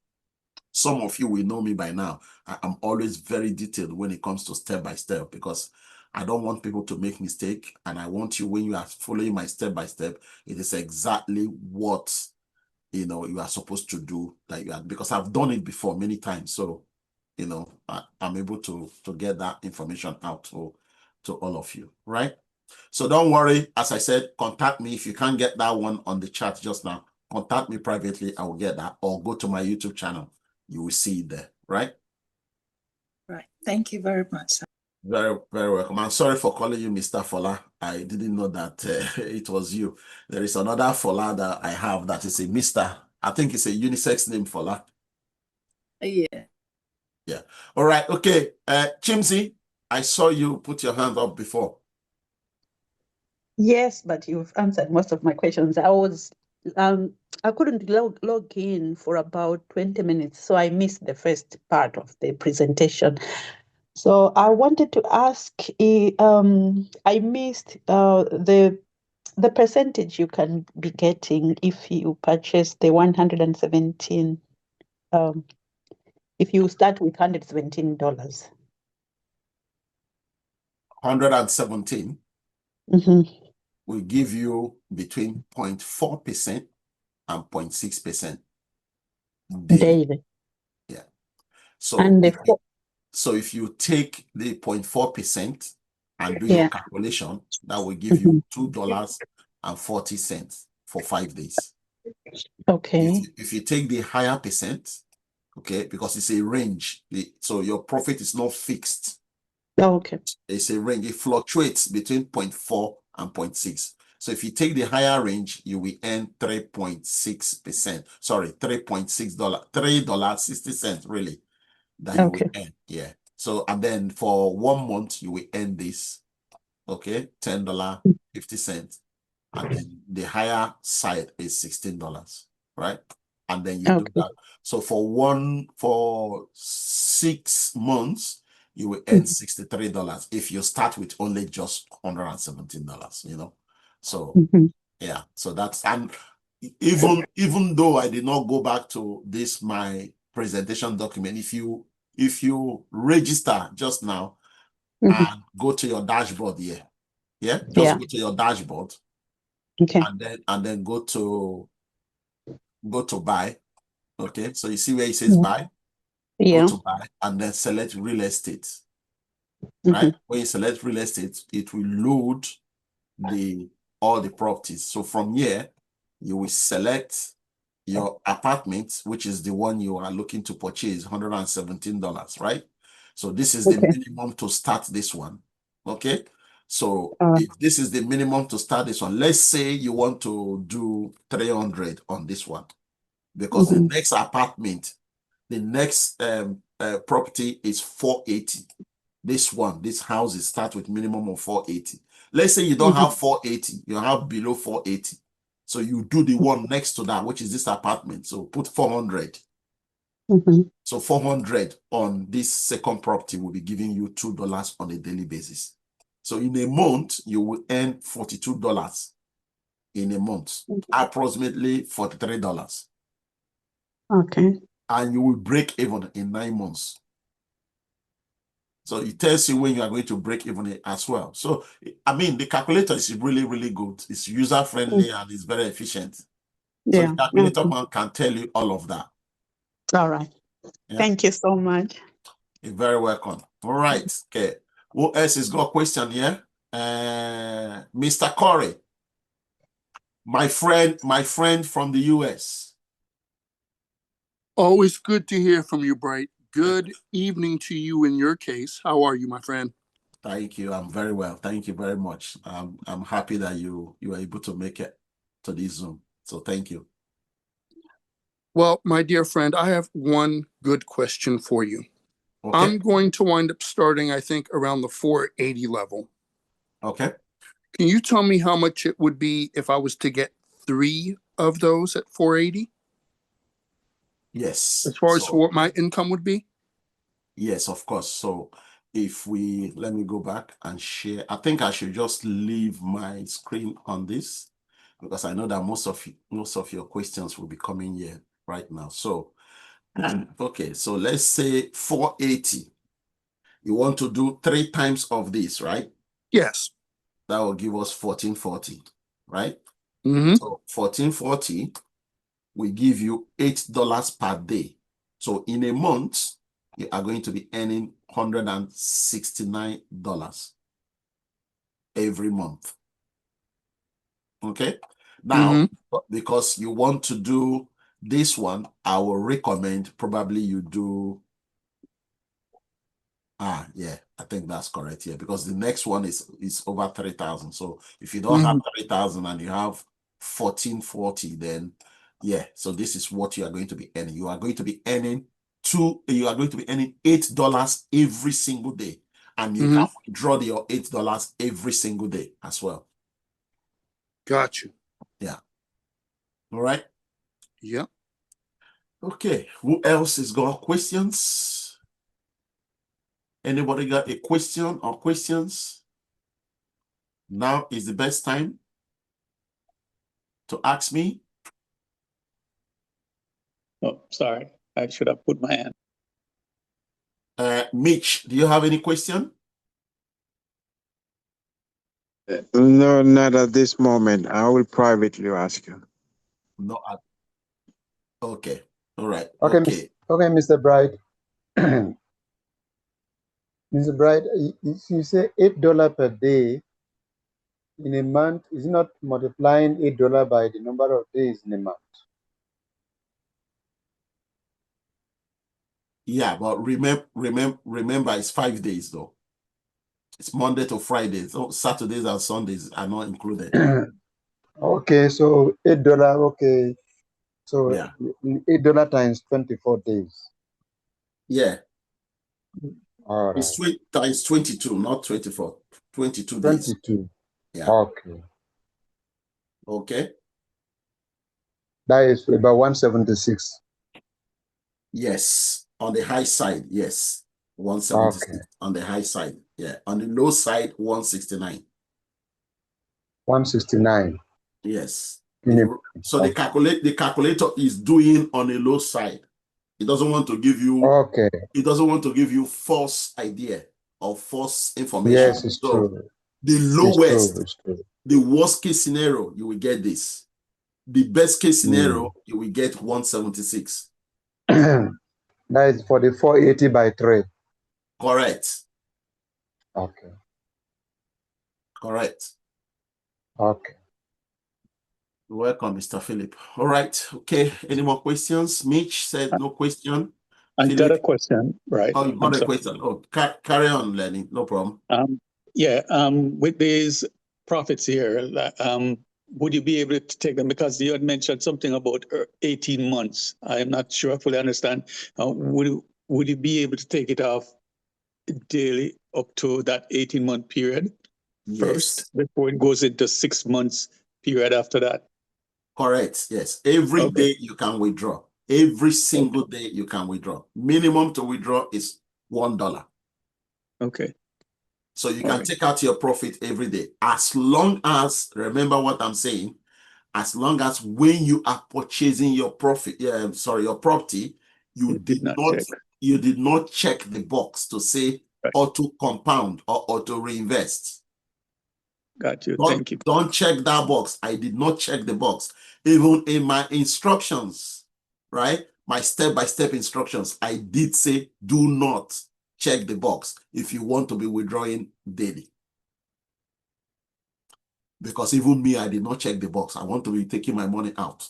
Some of you will know me by now. I'm always very detailed when it comes to step by step because I don't want people to make mistake. And I want you, when you are following my step by step, it is exactly what you are supposed to do, that you are, because I've done it before many times. So I'm able to get that information out to all of you, right? So don't worry, as I said, contact me. If you can't get that one on the chat just now, contact me privately, I will get that, or go to my YouTube channel. You will see it there, right? Right. Thank you very much. Very, very welcome. I'm sorry for calling you Mr. Fola. I didn't know that it was you. There is another Fola that I have that is a Mr. I think it's a unisex name, Fola. Yeah. Yeah. All right. Okay. Chimsy, I saw you put your hand up before. Yes, but you've answered most of my questions. I couldn't log in for about 20 minutes, so I missed the first part of the presentation. So I wanted to ask, I missed the percentage you can be getting if you purchase the 117, if you start with $117. 117. Mm-hmm. Will give you between 0.4% and 0.6% daily. Yeah. So and if you take the 0.4% and do your calculation, that will give you $2.40 for 5 days. Okay. If you take the higher percent, okay, because it's a range, so your profit is not fixed. Okay. It's a range. It fluctuates between 0.4 and 0.6. So if you take the higher range, you will earn 3.6%. Sorry, $3.6, $3.60 really that you will Okay. earn. Yeah. So and then for 1 month you will earn this. Okay, $10.50. And then the higher side is $16, right? And then you do Okay. that. So for 6 months, you will earn $63 if you start with only just $117, you know. So Mhm. yeah, so that's, and even though I did not go back to this my presentation document, if you register just now Mhm. and go to your dashboard here, yeah, just Yeah. go to your dashboard Okay. and then go to buy. Okay, so you see where it says buy, go Yeah. to buy and then select real estate, Mhm. right? When you select real estate, it will load all the properties. So from here, you will select your apartment, which is the one you are looking to purchase, $117, right? So this is the Okay. minimum to start this one. Okay. So Uh, if this is the minimum to start this one, let's say you want to do 300 on this one, because the Mhm. next apartment, the next property is 480. This house is start with minimum of 480. Let's say you don't have 480, you have below 480. So you do the one next to that, which is this apartment. So put 400. Mhm. So 400 on this second property will be giving you $2 on a daily basis. So in a month, you will earn $42 in a month, approximately $43. Okay. And you will break even in 9 months. So it tells you when you are going to break even as well. So, I mean, the calculator is really, really good. It's user-friendly and it's very efficient. So the Yeah. calculator Okay. can tell you all of that. All right. Yeah. Thank you so much. You're very welcome. All right. Okay. Who else has got a question here? Mr. Corey, my friend from the US. Always good to hear from you, Bright. Good evening to you in your case. How are you, my friend? Thank you. I'm very well. Thank you very much. I'm happy that you were able to make it to this Zoom. So thank you. Well, my dear friend, I have one good question for you. Okay. I'm going to wind up starting, I think, around the 480 level. Okay. Can you tell me how much it would be if I was to get 3 of those at 480? Yes. As far as So, what my income would be? yes, of course. So if let me go back and share. I think I should just leave my screen on this because I know that most of your questions will be coming here right now. So, okay. So let's say 480. You want to do 3 times of this, right? Yes. That will give us 1440, right? Mm-hmm. So 1440 will give you $8 per day. So in a month, you are going to be earning $169 every month. Okay. Now, because you want to do this one, I will recommend probably you do. Yeah, I think that's correct. Yeah, because the next one is over 3,000. So if you don't have 3,000 and you have 1440, then yeah. So this is what you are going to be earning. You are going to be earning $8 every single day, and you can withdraw your $8 every single day as well. Got you. Yeah. All right. Yeah. Okay. Who else has got questions? Anybody got a question or questions? Now is the best time to ask me. Oh, sorry. I should have put my hand. Mitch, do you have any question? No, not at this moment. I will privately ask you. No. Okay. All right. Okay, Okay. okay, Mr. Bright. Mr. Bright, if you say $8 per day in a month, is it not multiplying $8 by the number of days in a month? Yeah, but remember, it's 5 days though. It's Monday to Friday. So Saturdays and Sundays are not included. Okay, so $8. Okay, so Yeah. $8 times 24 days. Yeah. All It's right, times 22, not 24. 22 days. 22. Yeah. Okay, Okay. that is about 176. Yes. On the high side, yes. Okay, 176 on the high side. Yeah. On the low side, 169. 169. Yes. Okay. So the calculator is doing on a low side. It doesn't want to give you Okay. it doesn't want to give you false idea or false information. Yes, it's So true. the It's true. lowest, It's true. the worst case scenario, you will get this. The best case scenario, you will get 176. That is for the 480 by 3. Correct. Okay. Correct. Okay. You're welcome, Mr. Philip. All right. Okay. Any more questions? Mitch said no question. I got Philip, a question, right? oh, you got I'm a sorry. question. Oh, carry on, Lenny. No problem. With these profits here, would you be able to take them? Because you had mentioned something about 18 months. I am not sure I fully understand. Would you be able to take it off daily up to that 18-month period first Yes. before it goes into 6 months period after that? Correct. Yes. Every Okay. day you can withdraw. Every single day you can withdraw. Minimum to withdraw is $1. Okay. So you All can right. take out your profit every day. As long as, remember what I'm saying, as long as when you are purchasing your profit, your property, you It did did not not check. you did not check the box to say Right. auto compound or auto reinvest. Got you. Don't, Thank you. don't check that box. I did not check the box. Even in my instructions, right? My step-by-step instructions, I did say do not check the box if you want to be withdrawing daily. Because even me, I did not check the box. I want to be taking my money out.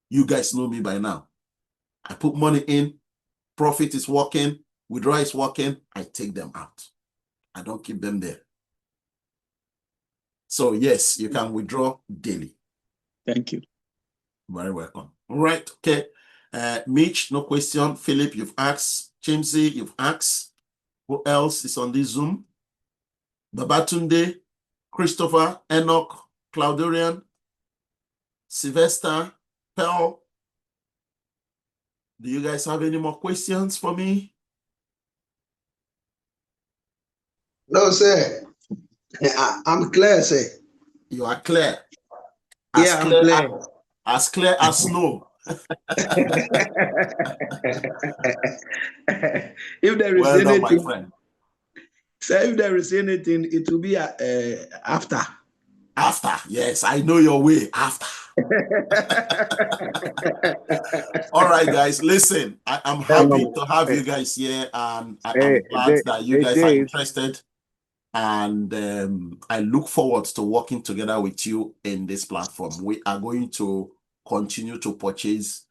You guys know me by now. I put money in, profit is working, withdraw is working, I take them out. I don't keep them there. So yes, you can withdraw daily. Thank you. Very welcome. All right, okay. Mitch, no question. Philip, you've asked. Chimsy, you've asked. Who else is on this Zoom? Babatunde, Christopher, Enoch, Claudorian, Sylvester, Pearl. Do you guys have any more questions for me? No, sir. I'm clear, sir. You are clear. Yeah, I'm clear. As clear as snow. If there is Well done, my anything, friend. sir, if there is anything, it will be after. After, yes, I know your way. After. All right, guys, listen, I'm happy to have you guys here, and I'm glad that you guys are interested. And I look forward to working together with you in this platform. We are going to continue to purchase,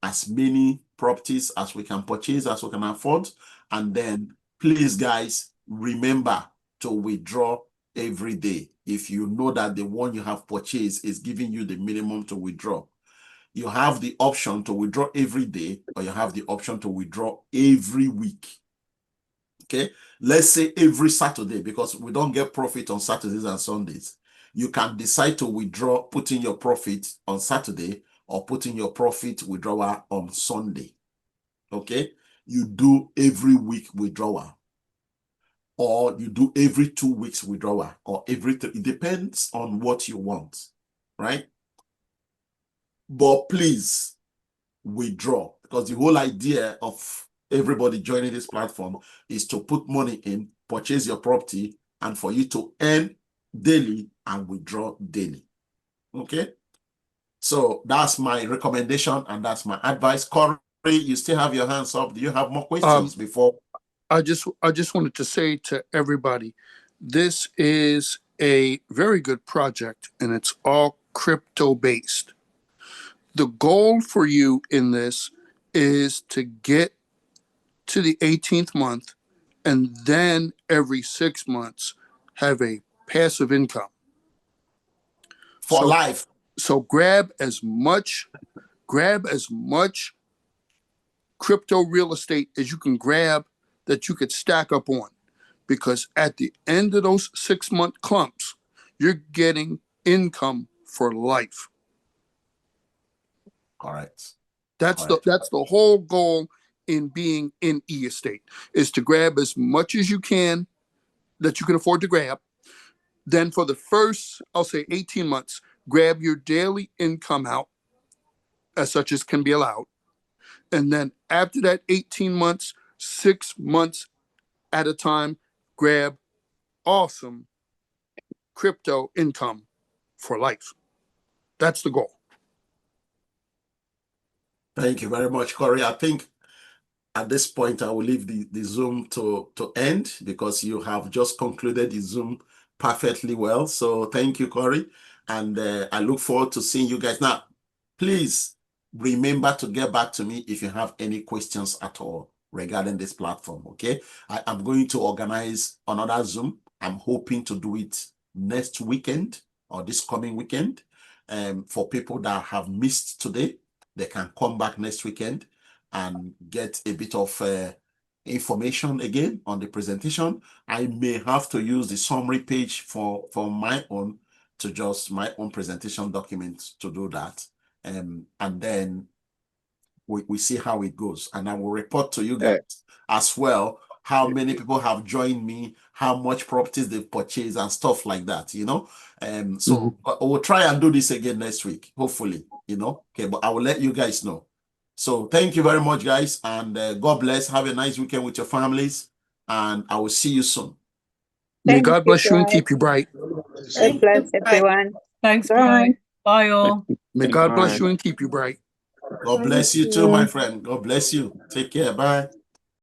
as many properties as we can purchase, as we can afford. And then please, guys, remember to withdraw every day. If you know that the one you have purchased is giving you the minimum to withdraw, you have the option to withdraw every day, or you have the option to withdraw every week. Okay, let's say every Saturday, because we don't get profit on Saturdays and Sundays. You can decide to withdraw, putting your profit on Saturday, or putting your profit withdrawal on Sunday. Okay, you do every week withdrawal, or you do every 2 weeks withdrawal, or every three. It depends on what you want, right? But please withdraw, because the whole idea of everybody joining this platform is to put money in, purchase your property, and for you to earn daily and withdraw daily. Okay, so that's my recommendation and that's my advice. Corey, you still have your hands up. Do you have more questions before? I just wanted to say to everybody, this is a very good project and it's all crypto based. The goal for you in this is to get to the 18th month and then every 6 months have a passive income. For life. So grab as much crypto real estate as you can grab that you could stack up on, because at the end of those 6-month clumps, you're getting income for life. Correct. That's the whole goal in being in e-estate, is to grab as much as you can that you can afford to grab. Then for the first, I'll say 18 months, grab your daily income out as such as can be allowed. And then after that 18 months, 6 months at a time, grab awesome crypto income for life. That's the goal. Thank you very much, Corey. I think at this point, I will leave the Zoom to end, because you have just concluded the Zoom perfectly well. So thank you, Corey. And I look forward to seeing you guys. Now, please remember to get back to me if you have any questions at all regarding this platform, okay? I'm going to organize another Zoom. I'm hoping to do it next weekend or this coming weekend. For people that have missed today, they can come back next weekend and get a bit of information again on the presentation. I may have to use the summary page for my own, to just my own presentation document to do that. And then we see how it goes. And I will report to you guys as well how many people have joined me, how much properties they've purchased and stuff like that, you know. So we'll try and do this again next week, hopefully, you know. Okay, but I will let you guys know. So thank you very much, guys, and God bless. Have a nice weekend with your families, and I will see you soon. May God bless you and keep you bright. God bless everyone. Thanks, Bye. Bye, all. May God bless you and keep you bright. God bless you too, my friend. God bless you. Take care. Bye.